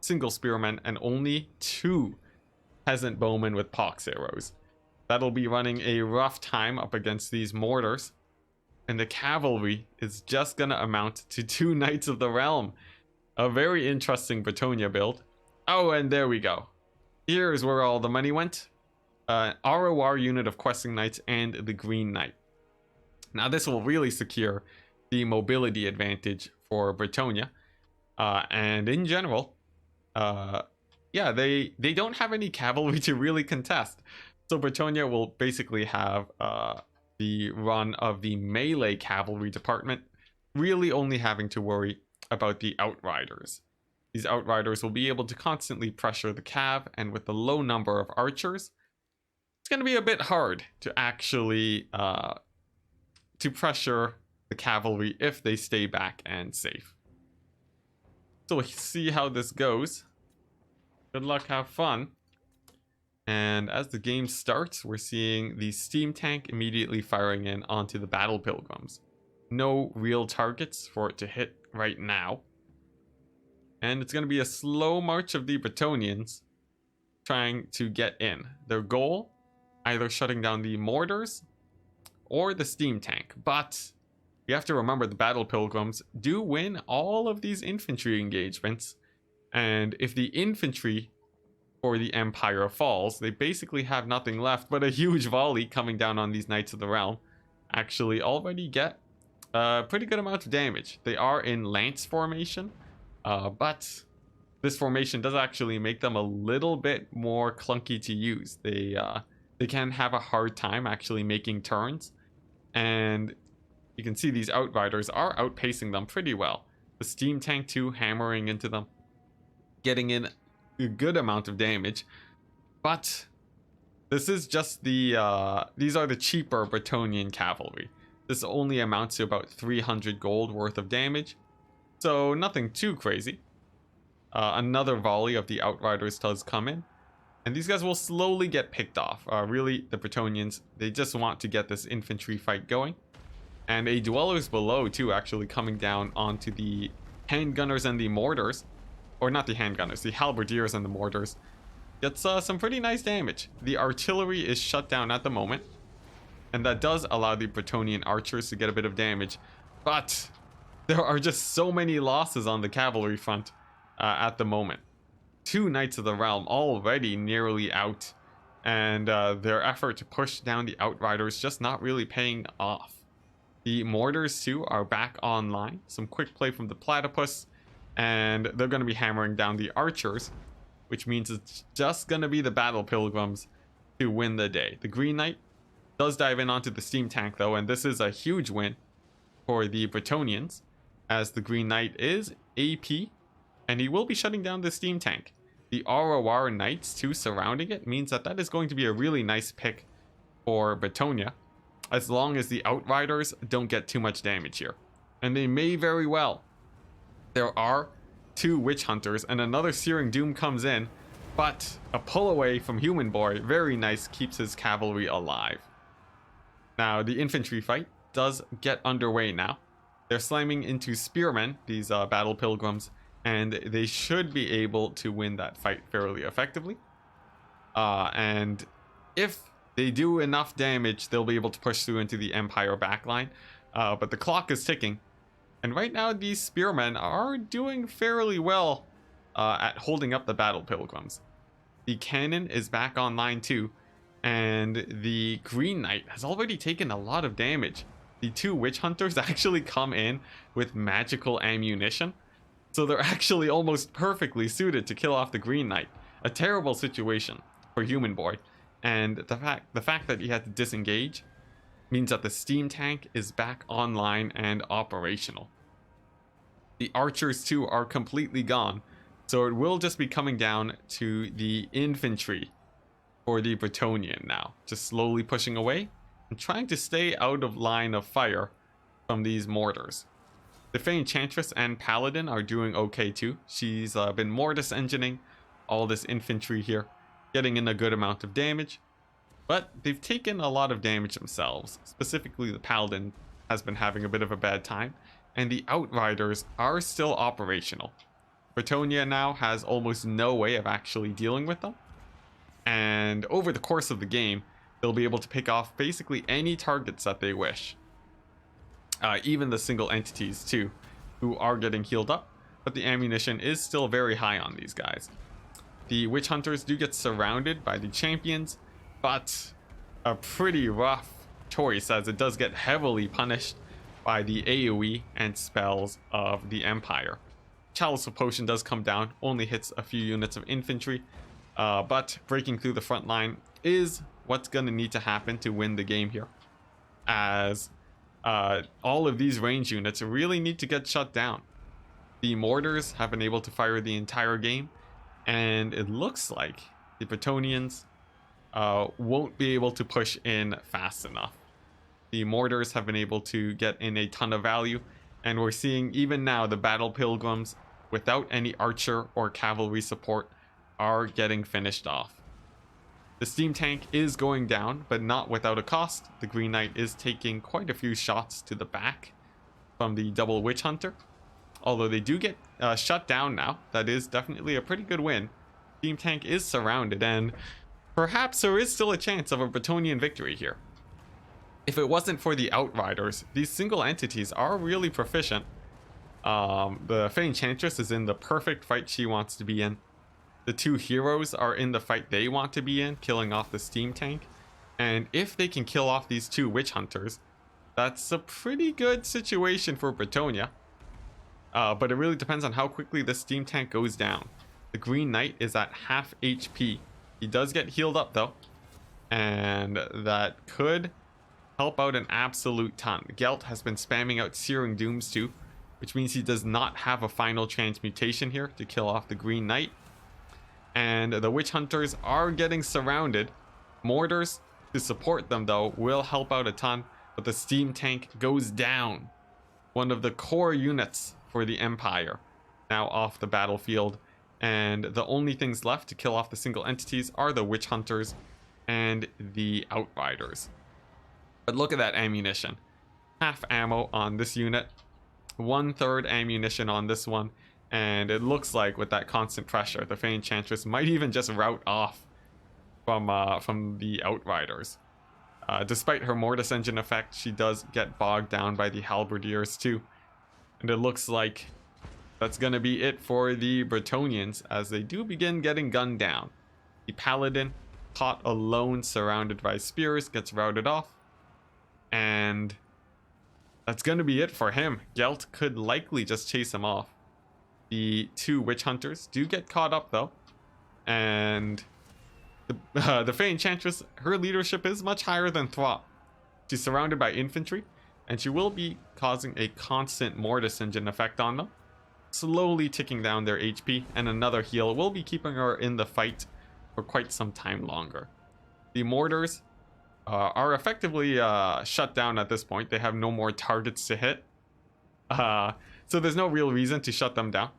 single spearmen, and only 2 peasant bowmen with pox arrows. That'll be running a rough time up against these mortars, and the cavalry is just gonna amount to 2 Knights of the Realm. A very interesting Bretonia build. Oh, and there we go. Here's where all the money went. ROR unit of questing knights and the Green Knight. Now this will really secure the mobility advantage for Bretonia, and in general, yeah, they don't have any cavalry to really contest, so Bretonia will basically have the run of the melee cavalry department, really only having to worry about the outriders. These outriders will be able to constantly pressure the cav, and with the low number of archers, it's going to be a bit hard to actually to pressure the cavalry if they stay back and safe. So we'll see how this goes. Good luck, have fun. And as the game starts, we're seeing the steam tank immediately firing in onto the battle pilgrims. No real targets for it to hit right now. And it's going to be a slow march of the Bretonians trying to get in. Their goal, either shutting down the mortars or the steam tank. But you have to remember the battle pilgrims do win all of these infantry engagements. And if the infantry for the Empire falls, they basically have nothing left but a huge volley coming down on these Knights of the Realm. Actually already get a pretty good amount of damage. They are in lance formation, but this formation does actually make them a little bit more clunky to use. They can have a hard time actually making turns, and you can see these outriders are outpacing them pretty well. The steam tank too, hammering into them, getting in a good amount of damage. But this is just the these are the cheaper Bretonian cavalry. This only amounts to about 300 gold worth of damage, so nothing too crazy. Another volley of the outriders does come in, and these guys will slowly get picked off. Really, the Bretonians, they just want to get this infantry fight going. And a Dwellers Below too, actually coming down onto the handgunners and the mortars. Or not the handgunners, the halberdiers and the mortars. Gets some pretty nice damage. The artillery is shut down at the moment, and that does allow the Bretonian archers to get a bit of damage. But there are just so many losses on the cavalry front at the moment. 2 Knights of the Realm already nearly out, and their effort to push down the outriders just not really paying off. The mortars too are back online. Some quick play from the Platypus, and they're going to be hammering down the archers, which means it's just going to be the battle pilgrims to win the day. The Green Knight does dive in onto the steam tank though, and this is a huge win for the Bretonians, as the Green Knight is AP, and he will be shutting down the steam tank. The ROR Knights too surrounding it means that that is going to be a really nice pick for Bretonia, as long as the outriders don't get too much damage here. and they may very well. There are 2 Witch Hunters, and another Searing Doom comes in, but a pull away from Human Boy, very nice, keeps his cavalry alive. Now, the infantry fight does get underway now. They're slamming into spearmen, these battle pilgrims, and they should be able to win that fight fairly effectively. And if they do enough damage, they'll be able to push through into the Empire backline. But the clock is ticking. And right now, these spearmen are doing fairly well at holding up the battle pilgrims. The cannon is back online too. And the Green Knight has already taken a lot of damage. The 2 Witch Hunters actually come in with magical ammunition. So they're actually almost perfectly suited to kill off the Green Knight. A terrible situation for Human Boy. And the fact that he had to disengage means that the steam tank is back online and operational. The archers too are completely gone. So it will just be coming down to the infantry for the Bretonian now. Just slowly pushing away and trying to stay out of line of fire from these mortars. The Fey Enchantress and Paladin are doing okay too. She's been mortis engineing all this infantry here, getting in a good amount of damage. But they've taken a lot of damage themselves. Specifically, the Paladin has been having a bit of a bad time, and the Outriders are still operational. Bretonia now has almost no way of actually dealing with them. And over the course of the game, they'll be able to pick off basically any targets that they wish. Even the single entities too, who are getting healed up, but the ammunition is still very high on these guys. The Witch Hunters do get surrounded by the champions, but a pretty rough choice as it does get heavily punished by the AoE and spells of the Empire. Chalice of Potion does come down, only hits a few units of infantry, but breaking through the front line is what's going to need to happen to win the game here, as all of these range units really need to get shut down. The mortars have been able to fire the entire game, and it looks like the Bretonians won't be able to push in fast enough. The mortars have been able to get in a ton of value, and we're seeing even now the battle pilgrims without any archer or cavalry support are getting finished off. The steam tank is going down, but not without a cost. The Green Knight is taking quite a few shots to the back from the double Witch Hunter. Although they do get shut down now, that is definitely a pretty good win. Steam tank is surrounded, and perhaps there is still a chance of a Bretonian victory here. If it wasn't for the Outriders, these single entities are really proficient. The Fey Enchantress is in the perfect fight she wants to be in. The 2 heroes are in the fight they want to be in, killing off the steam tank. And if they can kill off these 2 Witch Hunters, that's a pretty good situation for Bretonia. But it really depends on how quickly the steam tank goes down. The Green Knight is at half HP. He does get healed up though, and that could help out an absolute ton. Gelt has been spamming out Searing Dooms too, which means he does not have a final transmutation here to kill off the Green Knight. And the Witch Hunters are getting surrounded. Mortars to support them though will help out a ton, but the steam tank goes down. One of the core units for the Empire now off the battlefield, and the only things left to kill off the single entities are the Witch Hunters and the Outriders. But look at that ammunition. Half ammo on this unit, 1/3 ammunition on this one, and it looks like with that constant pressure, the Fey Enchantress might even just rout off from the Outriders. Despite her Mortis Engine effect, she does get bogged down by the Halberdiers too. And it looks like that's going to be it for the Bretonians as they do begin getting gunned down. The Paladin, caught alone surrounded by spears, gets routed off. And that's going to be it for him. Gelt could likely just chase him off. The 2 Witch Hunters do get caught up though. And the Fey Enchantress, her leadership is much higher than Throp. She's surrounded by infantry, and she will be causing a constant Mortis Engine effect on them, slowly ticking down their HP, and another heal will be keeping her in the fight for quite some time longer. The mortars are effectively shut down at this point. They have no more targets to hit. So there's no real reason to shut them down,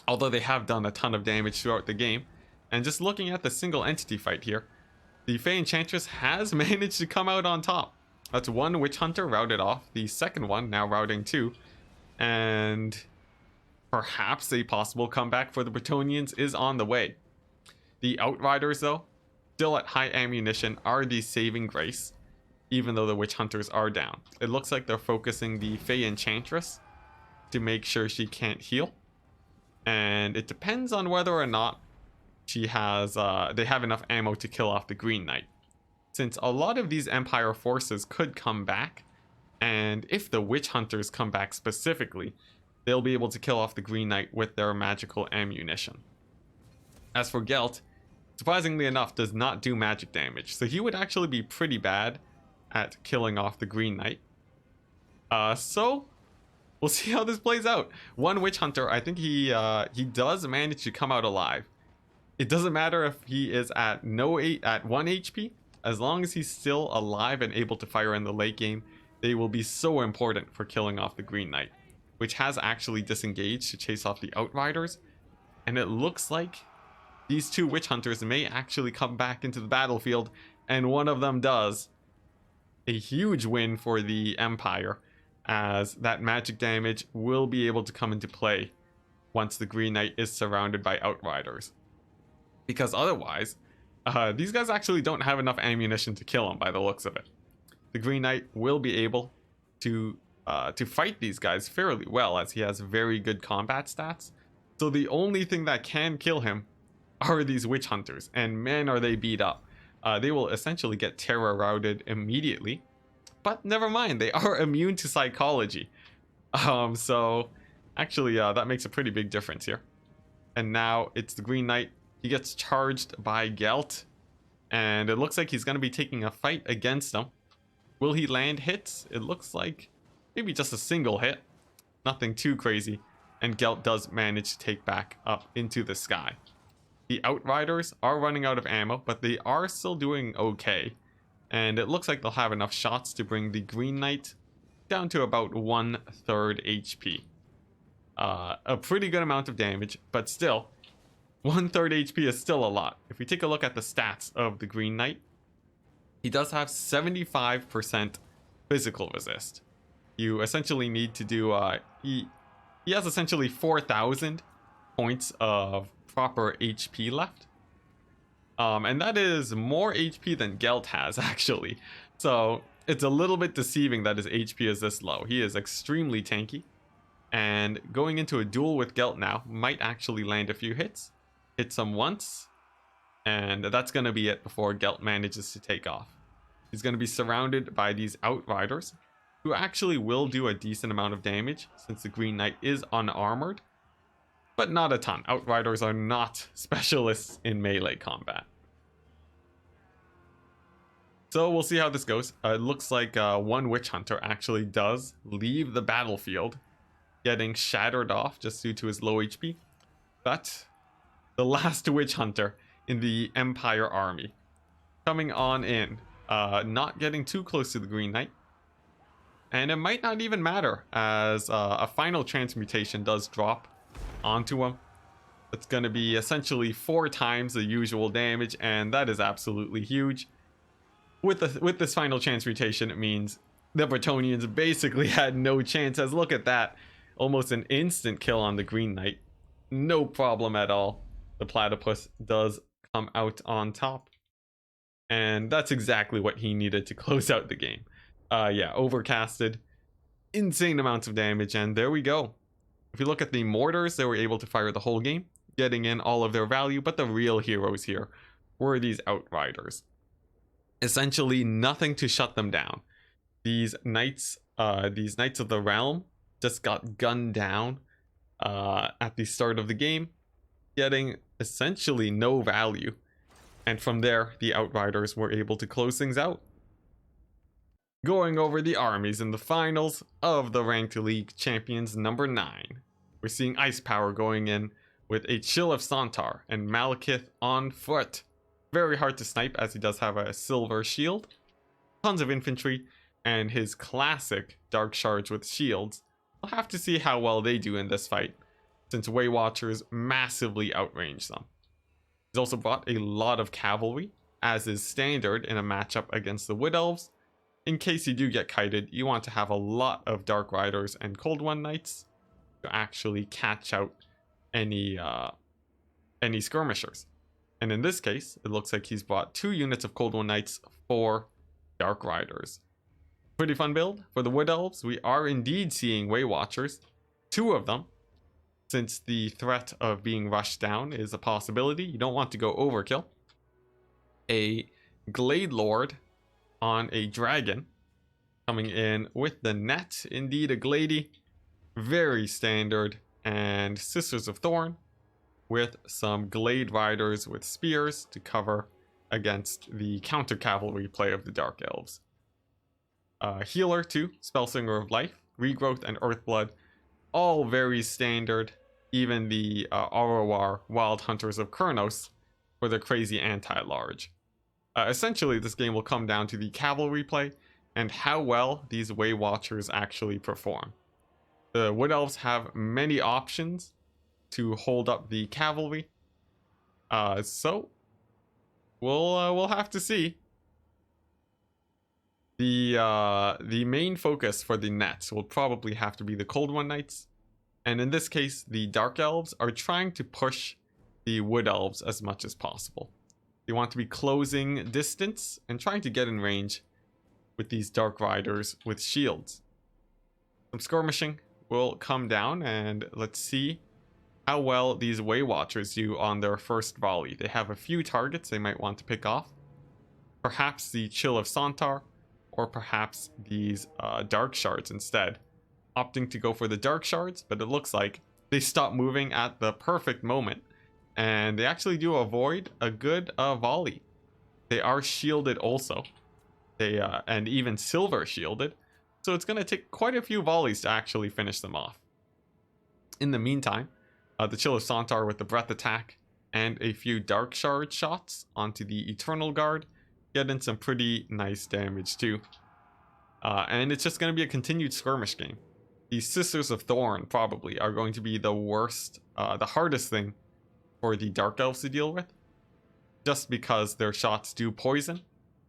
although they have done a ton of damage throughout the game. And just looking at the single entity fight here, the Fey Enchantress has managed to come out on top. That's one Witch Hunter routed off, the second one now routing 2, and perhaps a possible comeback for the Bretonians is on the way. The Outriders, though, still at high ammunition, are the saving grace, even though the Witch Hunters are down. It looks like they're focusing the Fey Enchantress to make sure she can't heal, and it depends on whether or not she has they have enough ammo to kill off the Green Knight, since a lot of these Empire forces could come back, and if the Witch Hunters come back specifically, they'll be able to kill off the Green Knight with their magical ammunition. As for Gelt, surprisingly enough, does not do magic damage, so he would actually be pretty bad at killing off the Green Knight. So we'll see how this plays out. One Witch Hunter, I think he does manage to come out alive. It doesn't matter if he is at 1 HP, as long as he's still alive and able to fire in the late game, they will be so important for killing off the Green Knight, which has actually disengaged to chase off the Outriders. And it looks like these two Witch Hunters may actually come back into the battlefield, and one of them does. A huge win for the Empire, as that magic damage will be able to come into play once the Green Knight is surrounded by Outriders. Because otherwise, these guys actually don't have enough ammunition to kill him by the looks of it. The Green Knight will be able to fight these guys fairly well, as he has very good combat stats. So the only thing that can kill him are these Witch Hunters, and man are they beat up. They will essentially get terror routed immediately, but never mind, they are immune to psychology. So actually that makes a pretty big difference here. And now it's the Green Knight. He gets charged by Gelt, and it looks like he's going to be taking a fight against him. Will he land hits? It looks like maybe just a single hit. Nothing too crazy. And Gelt does manage to take back up into the sky. The Outriders are running out of ammo, but they are still doing okay. And it looks like they'll have enough shots to bring the Green Knight down to about 1/3 HP. A pretty good amount of damage, but still, 1/3 HP is still a lot. If we take a look at the stats of the Green Knight, he does have 75% physical resist. You essentially need to do, he has essentially 4,000 points of proper HP left. And that is more HP than Gelt has, actually. So it's a little bit deceiving that his HP is this low. He is extremely tanky. And going into a duel with Gelt now might actually land a few hits. Hits him once, and that's going to be it before Gelt manages to take off. He's going to be surrounded by these Outriders, who actually will do a decent amount of damage since the Green Knight is unarmored, but not a ton. Outriders are not specialists in melee combat. So we'll see how this goes. It looks like one Witch Hunter actually does leave the battlefield, getting shattered off just due to his low HP. But the last Witch Hunter in the Empire army coming on in, not getting too close to the Green Knight. And it might not even matter, as a final transmutation does drop onto him. It's going to be essentially 4 times the usual damage, and that is absolutely huge. With this final transmutation, it means the Bretonians basically had no chance, as look at that. Almost an instant kill on the Green Knight. No problem at all. The Platypus does come out on top. And that's exactly what he needed to close out the game. Yeah, overcasted. Insane amounts of damage, and there we go. If you look at the mortars, they were able to fire the whole game, getting in all of their value, but the real heroes here were these Outriders. Essentially nothing to shut them down. These knights of the realm just got gunned down at the start of the game, getting essentially no value. And from there, the Outriders were able to close things out. Going over the armies in the finals of the Ranked League Champions number 9. We're seeing Ice Power going in with a Chill of Sontar and Malekith on foot. Very hard to snipe, as he does have a silver shield. Tons of infantry, and his classic Dark Shards with shields we'll have to see how well they do in this fight, since Way Watchers massively outrange them. He's also brought a lot of cavalry, as is standard in a matchup against the Wood Elves. In case you do get kited, you want to have a lot of Dark Riders and Cold One Knights to actually catch out any skirmishers. And in this case, it looks like he's brought 2 units of Cold One Knights, 4 Dark Riders. Pretty fun build. For the Wood Elves, we are indeed seeing Way Watchers, 2 of them, since the threat of being rushed down is a possibility. You don't want to go overkill. A Glade Lord on a dragon coming in with the net. Indeed, a Glady. Very standard. And Sisters of Thorn with some Glade Riders with spears to cover against the counter cavalry play of the Dark Elves. Healer too, Spellsinger of Life, Regrowth, and Earthblood. All very standard. Even the Aurowar Wild Hunters of Kurnos for the crazy anti-large. Essentially, this game will come down to the cavalry play and how well these Way Watchers actually perform. The Wood Elves have many options to hold up the cavalry. So we'll have to see. The main focus for the nets will probably have to be the Cold One Knights. And in this case, the Dark Elves are trying to push the Wood Elves as much as possible. They want to be closing distance and trying to get in range with these Dark Riders with shields. Some skirmishing will come down, and let's see how well these Way Watchers do on their first volley. They have a few targets they might want to pick off. Perhaps the Chill of Sontar, or perhaps these Dark Shards instead. Opting to go for the Dark Shards, but it looks like they stop moving at the perfect moment. And they actually do avoid a good volley. They are shielded also. And even silver shielded. So it's going to take quite a few volleys to actually finish them off. In the meantime, the Chill of Sontar with the Breath attack and a few Dark Shard shots onto the Eternal Guard get in some pretty nice damage too. And it's just going to be a continued skirmish game. The Sisters of Thorn probably are going to be the worst, the hardest thing for the Dark Elves to deal with, just because their shots do poison,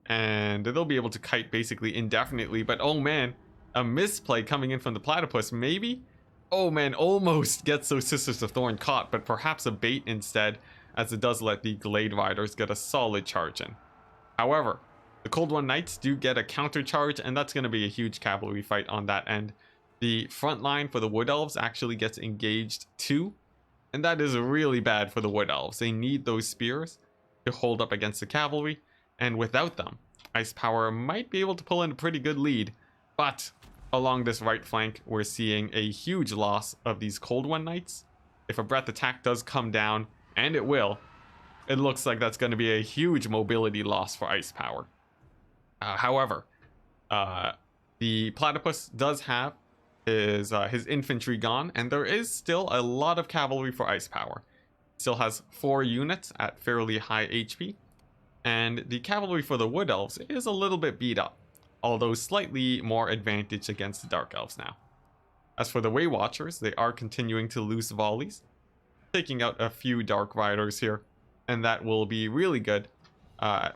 and they'll be able to kite basically indefinitely. But oh man, a misplay coming in from the Platypus, maybe? Oh man, almost gets those Sisters of Thorn caught, but perhaps a bait instead, as it does let the Glade Riders get a solid charge in. However, the Cold One Knights do get a counter charge, and that's going to be a huge cavalry fight on that end. The front line for the Wood Elves actually gets engaged too, and that is really bad for the Wood Elves. They need those spears to hold up against the cavalry, and without them, Ice Power might be able to pull in a pretty good lead. But along this right flank, we're seeing a huge loss of these Cold One Knights. If a Breath attack does come down, and it will, it looks like that's going to be a huge mobility loss for Ice Power. However, the Platypus does have his infantry gone, and there is still a lot of cavalry for Ice Power. Still has 4 units at fairly high HP, and the cavalry for the Wood Elves is a little bit beat up, although slightly more advantaged against the Dark Elves now. As for the Way Watchers, they are continuing to lose volleys, taking out a few Dark Riders here, and that will be really good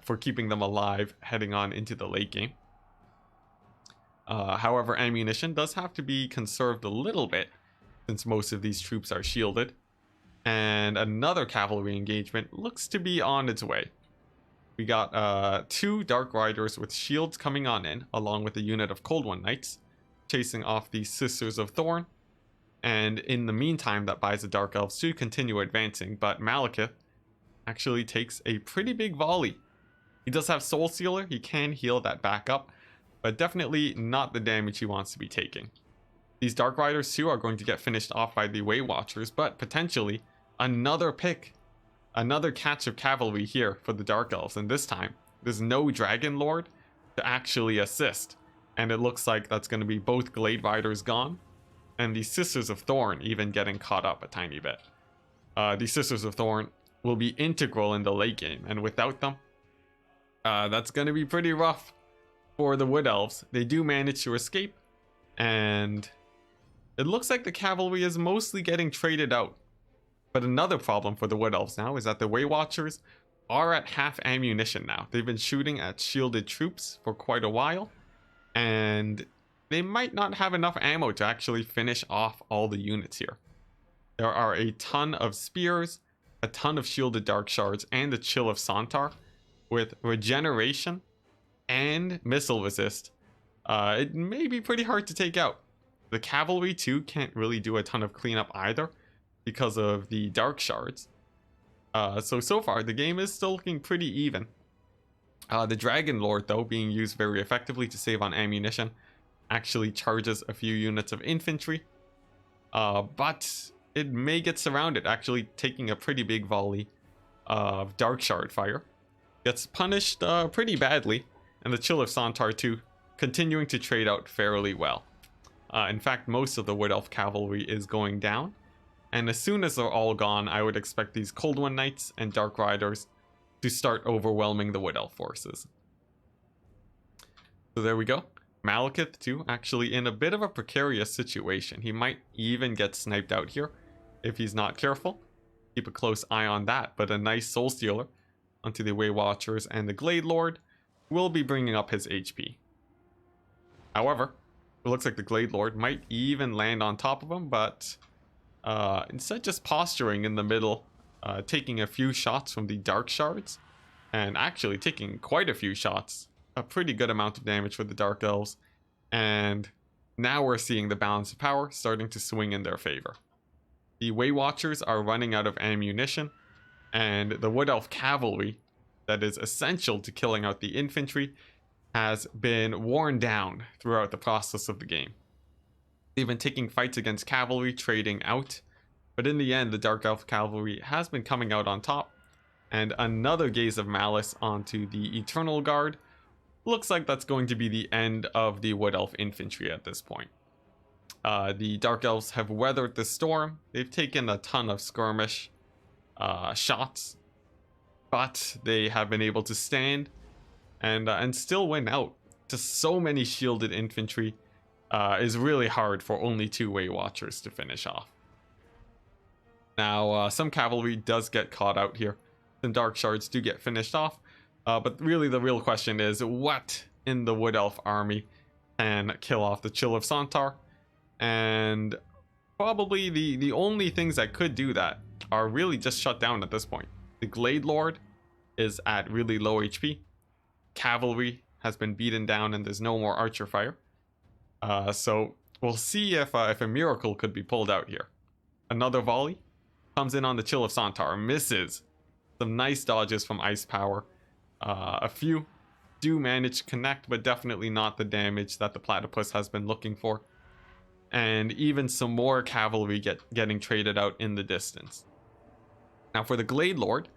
for keeping them alive heading on into the late game. However, ammunition does have to be conserved a little bit, since most of these troops are shielded. And another cavalry engagement looks to be on its way. We got 2 Dark Riders with shields coming on in, along with a unit of Cold One Knights, chasing off the Sisters of Thorn. And in the meantime, that buys the Dark Elves to continue advancing, but Malekith actually takes a pretty big volley. He does have Soul Sealer, he can heal that back up, but definitely not the damage he wants to be taking. These Dark Riders too are going to get finished off by the Way Watchers, but potentially another pick, another catch of cavalry here for the Dark Elves, and this time there's no Dragon Lord to actually assist, and it looks like that's going to be both Glade Riders gone, and the Sisters of Thorn even getting caught up a tiny bit. The Sisters of Thorn will be integral in the late game, and without them, that's going to be pretty rough for the Wood Elves. They do manage to escape, and it looks like the cavalry is mostly getting traded out. But another problem for the Wood Elves now is that the Way Watchers are at half ammunition now. They've been shooting at shielded troops for quite a while, and they might not have enough ammo to actually finish off all the units here. There are a ton of spears, a ton of shielded dark shards, and the Chill of Sontar with regeneration and missile resist. It may be pretty hard to take out. The cavalry too can't really do a ton of cleanup either because of the dark shards. So far the game is still looking pretty even. The Dragon Lord though, being used very effectively to save on ammunition, actually charges a few units of infantry. But it may get surrounded, actually taking a pretty big volley of dark shard fire. Gets punished pretty badly, and the Chill of Sontar too, continuing to trade out fairly well. In fact, most of the Wood Elf cavalry is going down, and as soon as they're all gone, I would expect these Cold One Knights and Dark Riders to start overwhelming the Wood Elf forces. So there we go. Malekith too, actually in a bit of a precarious situation. He might even get sniped out here if he's not careful. Keep a close eye on that, but a nice Soul Stealer onto the Way Watchers, and the Glade Lord will be bringing up his HP. However, it looks like the Glade Lord might even land on top of him, but instead just posturing in the middle, taking a few shots from the Dark Shards, and actually taking quite a few shots, a pretty good amount of damage for the Dark Elves, and now we're seeing the balance of power starting to swing in their favor. The Way Watchers are running out of ammunition, and the Wood Elf cavalry that is essential to killing out the infantry has been worn down throughout the process of the game. They've been taking fights against cavalry, trading out, but in the end the Dark Elf cavalry has been coming out on top, and another Gaze of Malice onto the Eternal Guard. Looks like that's going to be the end of the Wood Elf infantry at this point. The Dark Elves have weathered the storm. They've taken a ton of skirmish shots, but they have been able to stand and still win out. Just so many shielded infantry is really hard for only 2 Way Watchers to finish off. Now, some cavalry does get caught out here. Some Dark Shards do get finished off, but really the real question is, what in the Wood Elf army can kill off the Chill of Sontar? And probably the only things that could do that are really just shut down at this point. The Glade Lord is at really low HP. Cavalry has been beaten down and there's no more archer fire. So we'll see if a miracle could be pulled out here. Another volley comes in on the Chill of Sontar, misses. Some nice dodges from Ice Power. A few do manage to connect, but definitely not the damage that the Platypus has been looking for. And even some more cavalry getting traded out in the distance. Now for the Glade Lord,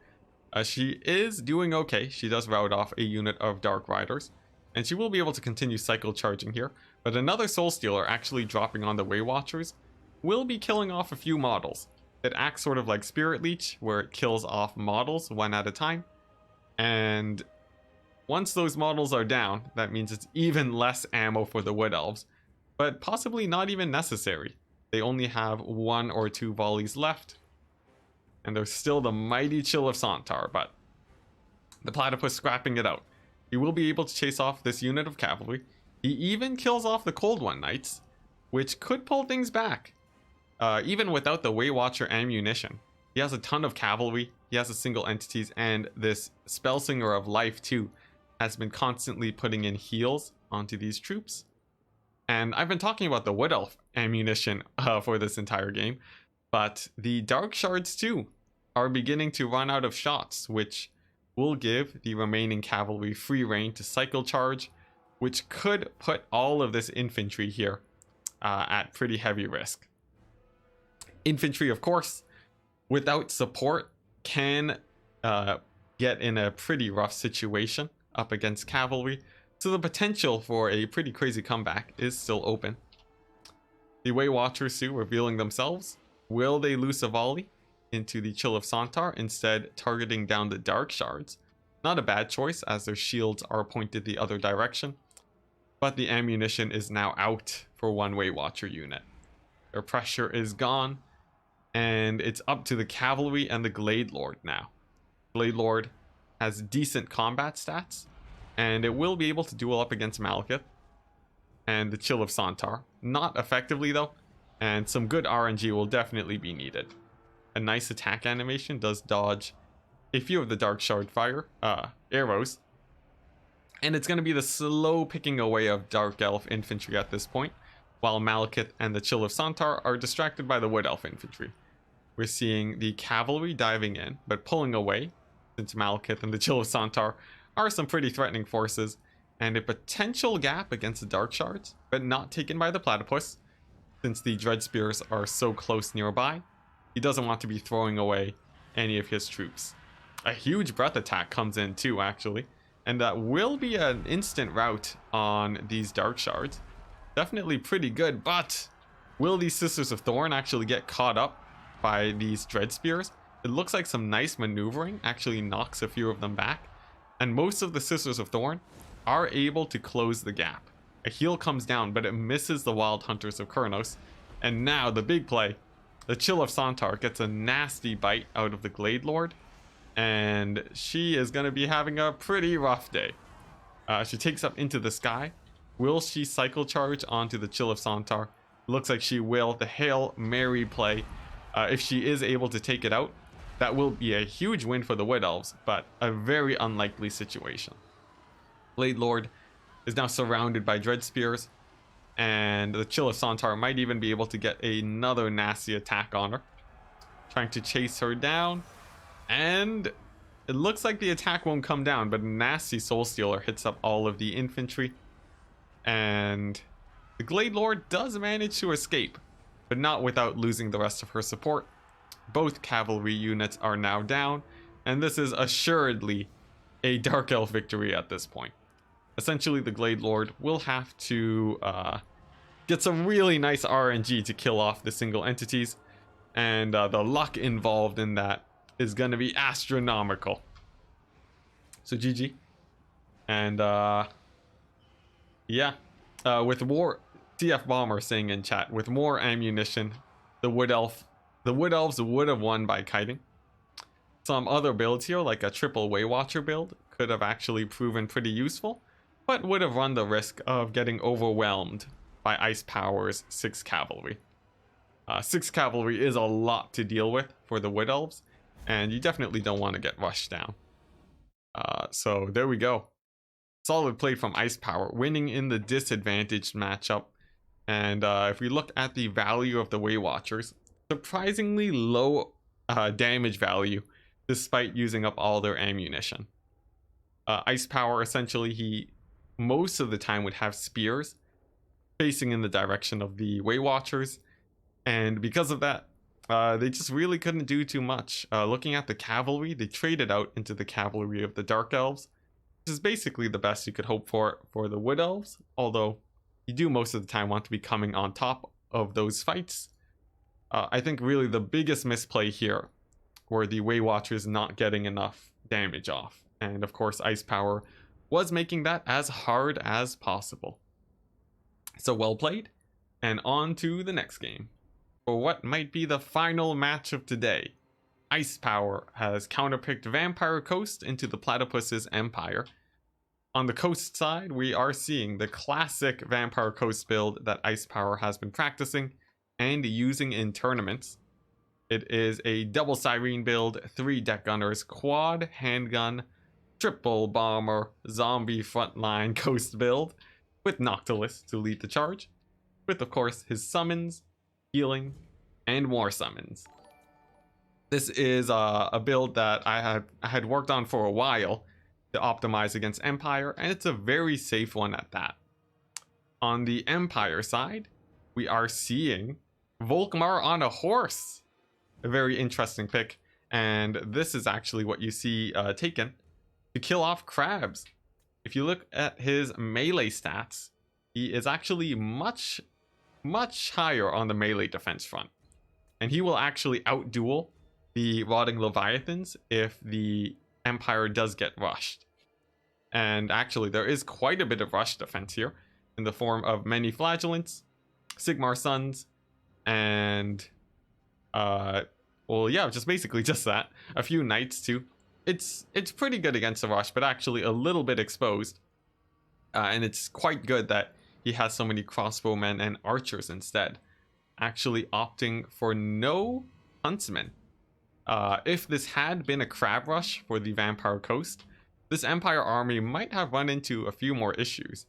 she is doing okay. She does rout off a unit of Dark Riders, and she will be able to continue cycle charging here. But another Soul Stealer actually dropping on the Way Watchers will be killing off a few models. It acts sort of like Spirit Leech, where it kills off models one at a time. And once those models are down, that means it's even less ammo for the Wood Elves, but possibly not even necessary. They only have 1 or 2 volleys left, and there's still the mighty Chill of Sontar, but the Platypus scrapping it out. He will be able to chase off this unit of cavalry. He even kills off the Cold One Knights, which could pull things back, even without the Way Watcher ammunition. He has a ton of cavalry, he has a single entities, and this Spellsinger of Life too has been constantly putting in heals onto these troops. And I've been talking about the Wood Elf ammunition for this entire game, but the Dark Shards too are beginning to run out of shots, which will give the remaining cavalry free reign to cycle charge, which could put all of this infantry here at pretty heavy risk. Infantry, of course, without support can get in a pretty rough situation up against cavalry, so the potential for a pretty crazy comeback is still open. The Way Watchers too revealing themselves. Will they loose a volley into the Chill of Sontar, instead targeting down the Dark Shards? Not a bad choice, as their shields are pointed the other direction, but the ammunition is now out for one Way Watcher unit. Their pressure is gone, and it's up to the cavalry and the Glade Lord now. Glade Lord has decent combat stats, and it will be able to duel up against Malekith and the Chill of Sontar. Not effectively though, and some good RNG will definitely be needed. A nice attack animation does dodge a few of the Dark Shard fire arrows, and it's going to be the slow picking away of Dark Elf infantry at this point, while Malekith and the Chill of Sontar are distracted by the Wood Elf infantry. We're seeing the cavalry diving in, but pulling away, since Malekith and the Chill of Sontar are some pretty threatening forces, and a potential gap against the Dark Shards, but not taken by the Platypus, since the Dread Spears are so close nearby. He doesn't want to be throwing away any of his troops. A huge breath attack comes in too, actually, and that will be an instant rout on these Dark Shards. Definitely pretty good, but will these Sisters of Thorn actually get caught up by these Dread Spears? It looks like some nice maneuvering actually knocks a few of them back, and most of the Sisters of Thorn are able to close the gap. A heal comes down, but it misses the Wild Hunters of Kurnos, and now the big play. The Chill of Sontar gets a nasty bite out of the Glade Lord, and she is going to be having a pretty rough day. She takes up into the sky. Will she cycle charge onto the Chill of Sontar? Looks like she will. The Hail Mary play. If she is able to take it out, that will be a huge win for the Wood Elves, but a very unlikely situation. Glade Lord is now surrounded by Dread Spears, and the Chill of Sontar might even be able to get another nasty attack on her. Trying to chase her down, and it looks like the attack won't come down, but a nasty Soul Stealer hits up all of the infantry, and the Glade Lord does manage to escape, but not without losing the rest of her support. Both cavalry units are now down, and this is assuredly a Dark Elf victory at this point. Essentially, the Glade Lord will have to get some really nice RNG to kill off the single entities, and the luck involved in that is going to be astronomical. So GG. And yeah, with more TF Bomber saying in chat, with more ammunition, the Wood Elves would have won by kiting. Some other builds here, like a triple Waywatcher build, could have actually proven pretty useful, but would have run the risk of getting overwhelmed by Ice Power's 6 cavalry. 6 cavalry is a lot to deal with for the Wood Elves, and you definitely don't want to get rushed down. So there we go. Solid play from Ice Power, winning in the disadvantaged matchup. And if we look at the value of the Waywatchers, surprisingly low damage value despite using up all their ammunition. Ice Power, essentially, he most of the time would have spears facing in the direction of the Waywatchers, and because of that, they just really couldn't do too much. Looking at the cavalry, they traded out into the cavalry of the Dark Elves, which is basically the best you could hope for the Wood Elves, although you do most of the time want to be coming on top of those fights. I think really the biggest misplay here were the Waywatchers not getting enough damage off, and of course Ice Power was making that as hard as possible. So well played, and on to the next game. For what might be the final match of today, Ice Power has counterpicked Vampire Coast into the Platypus's Empire. On the Coast side, we are seeing the classic Vampire Coast build that Ice Power has been practicing and using in tournaments. It is a double Siren build, 3 deck gunners, quad handgun, triple bomber, zombie frontline coast build, with Noctilus to lead the charge, with of course his summons, healing, and more summons. This is a build that I had worked on for a while to optimize against Empire, and it's a very safe one at that. On the Empire side, we are seeing Volkmar on a horse. A very interesting pick, and this is actually what you see taken to kill off crabs. If you look at his melee stats, he is actually much higher on the melee defense front, and he will actually outduel the Rotting Leviathans if the Empire does get rushed. And actually there is quite a bit of rush defense here in the form of many Flagellants, Sigmar Suns, and well, yeah, just basically just that. A few knights too. It's pretty good against the rush, but actually a little bit exposed. And it's quite good that he has so many crossbowmen and archers instead, actually opting for no huntsmen. If this had been a crab rush for the Vampire Coast, this Empire army might have run into a few more issues.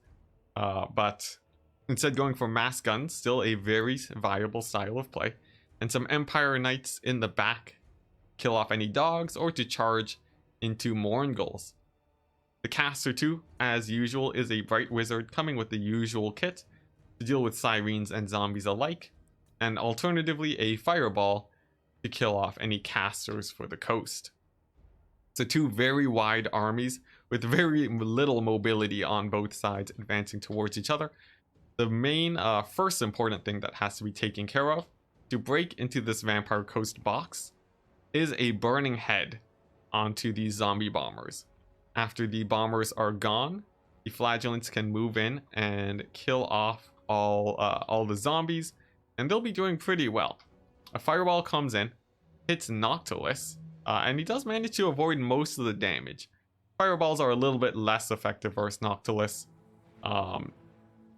But instead going for mass guns, still a very viable style of play, and some Empire Knights in the back, kill off any dogs or to charge into Mourngulls. The caster too, as usual, is a Bright Wizard coming with the usual kit to deal with Sirens and zombies alike, and alternatively a Fireball to kill off any casters for the coast. So two very wide armies with very little mobility on both sides advancing towards each other. The main first important thing that has to be taken care of to break into this Vampire Coast box is a burning head onto these zombie bombers. After the bombers are gone, the flagellants can move in and kill off all the zombies, and they'll be doing pretty well. A fireball comes in, hits Noctilus, and he does manage to avoid most of the damage. Fireballs are a little bit less effective versus Noctilus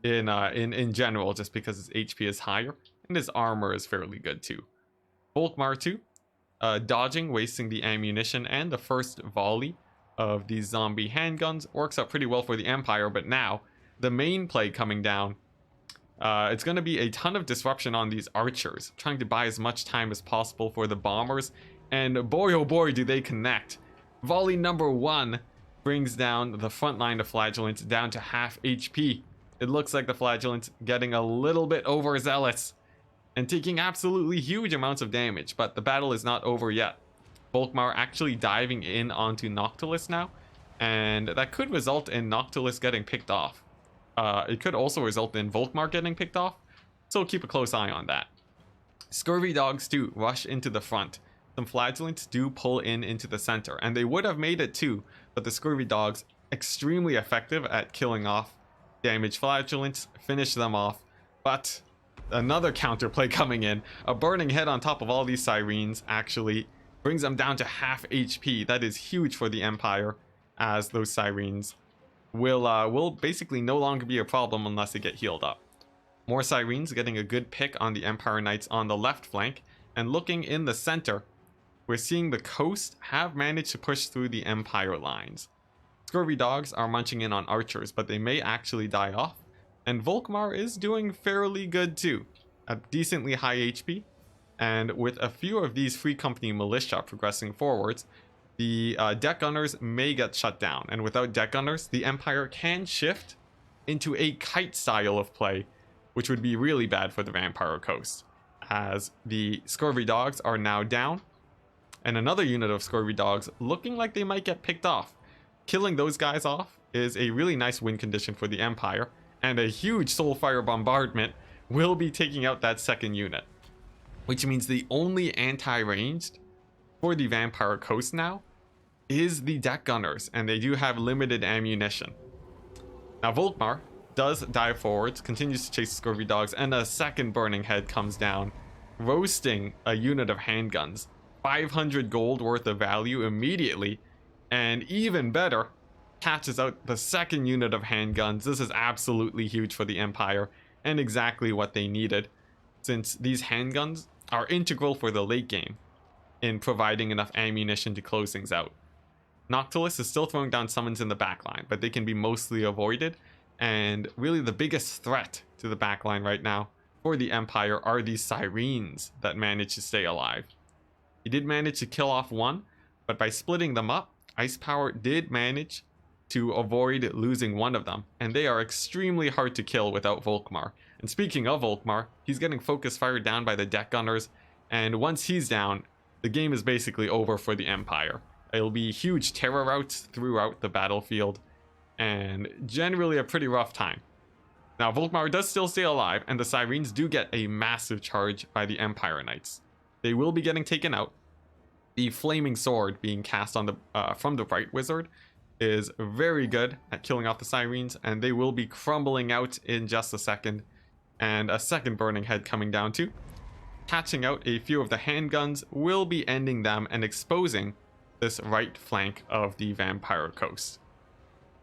in general, just because his HP is higher and his armor is fairly good too. Volkmar too, dodging, wasting the ammunition, and the first volley of these zombie handguns works out pretty well for the Empire. But now the main play coming down, it's going to be a ton of disruption on these archers, trying to buy as much time as possible for the bombers, and boy oh boy do they connect. Volley number 1 brings down the front line of flagellants down to half HP. It looks like the flagellants getting a little bit overzealous and taking absolutely huge amounts of damage, but the battle is not over yet. Volkmar actually diving in onto Noctilus now, and that could result in Noctilus getting picked off. It could also result in Volkmar getting picked off, so keep a close eye on that. Scurvy dogs too rush into the front. Some flagellants do pull into the center, and they would have made it too, but the scurvy dogs extremely effective at killing off damaged flagellants, finish them off. But another counterplay coming in, a burning head on top of all these sirens actually brings them down to half HP. That is huge for the Empire, as those sirens will basically no longer be a problem unless they get healed up. More sirens getting a good pick on the Empire Knights on the left flank, and looking in the center, we're seeing the coast have managed to push through the Empire lines. Scurvy dogs are munching in on archers, but they may actually die off, and Volkmar is doing fairly good too, at decently high HP. And with a few of these Free Company militia progressing forwards, the deck gunners may get shut down. And without deck gunners, the Empire can shift into a kite style of play, which would be really bad for the Vampire Coast, as the Scurvy dogs are now down, and another unit of Scurvy dogs looking like they might get picked off. Killing those guys off is a really nice win condition for the Empire, and a huge Soulfire bombardment will be taking out that second unit. Which means the only anti-ranged for the Vampire Coast now is the deck gunners, and they do have limited ammunition. Now Volkmar does dive forwards, continues to chase Scurvy dogs, and a second burning head comes down, roasting a unit of handguns. 500 gold worth of value immediately, and even better, catches out the second unit of handguns. This is absolutely huge for the Empire, and exactly what they needed, since these handguns are integral for the late game in providing enough ammunition to close things out. Noctilus is still throwing down summons in the backline, but they can be mostly avoided, and really the biggest threat to the backline right now for the Empire are these sirens that manage to stay alive. He did manage to kill off one, but by splitting them up, Ice Power did manage to avoid losing one of them, and they are extremely hard to kill without Volkmar. And speaking of Volkmar, he's getting focus fired down by the deck gunners, and once he's down, the game is basically over for the Empire. It'll be huge terror routes throughout the battlefield, and generally a pretty rough time. Now Volkmar does still stay alive, and the Sirens do get a massive charge by the Empire Knights. They will be getting taken out. The Flaming Sword being cast on the from the Bright Wizard is very good at killing off the Sirens, and they will be crumbling out in just a second. And a second burning head coming down too. catching out a few of the handguns will be ending them and exposing this right flank of the Vampire Coast.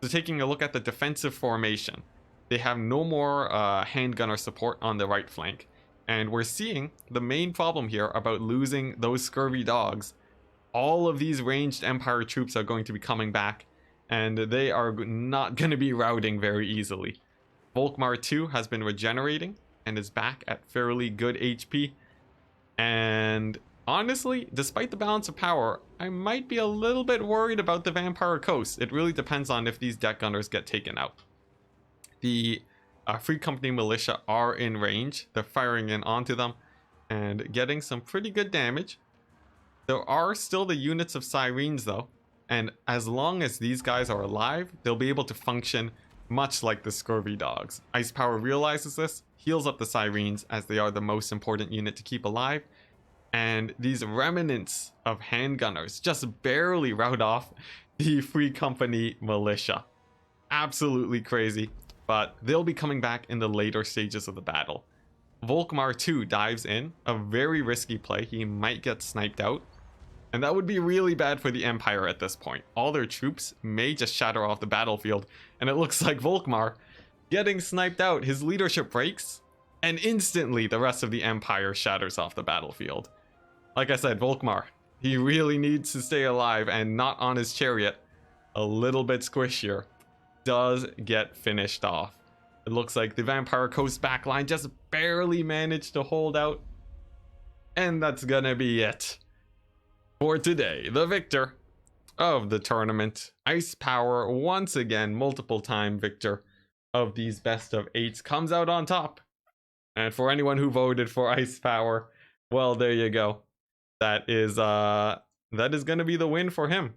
So taking a look at the defensive formation, they have no more handgunner support on the right flank, and we're seeing the main problem here about losing those scurvy dogs. All of these ranged Empire troops are going to be coming back, and they are not going to be routing very easily. Volkmar 2 has been regenerating and is back at fairly good HP. And honestly, despite the balance of power, I might be a little bit worried about the Vampire Coast. It really depends on if these deck gunners get taken out. The Free Company militia are in range. They're firing in onto them and getting some pretty good damage. There are still the units of Sirens though, and as long as these guys are alive, they'll be able to function much like the Scurvy Dogs. Ice Power realizes this, heals up the Sirens as they are the most important unit to keep alive, and these remnants of handgunners just barely rout off the Free Company militia. Absolutely crazy, but they'll be coming back in the later stages of the battle. Volkmar 2 dives in, a very risky play. He might get sniped out, and that would be really bad for the Empire at this point. All their troops may just shatter off the battlefield, and it looks like Volkmar getting sniped out. His leadership breaks, and instantly the rest of the Empire shatters off the battlefield. Like I said, Volkmar, he really needs to stay alive and not on his chariot. A little bit squishier. Does get finished off. It looks like the Vampire Coast backline just barely managed to hold out. And that's gonna be it for today. The victor of the tournament, Ice Power, once again, multiple time victor of these best of 8s, comes out on top. And for anyone who voted for Ice Power, well, there you go. That is gonna be the win for him.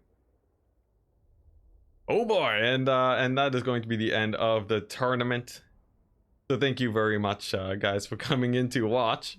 Oh boy, and that is going to be the end of the tournament. So thank you very much, guys, for coming in to watch.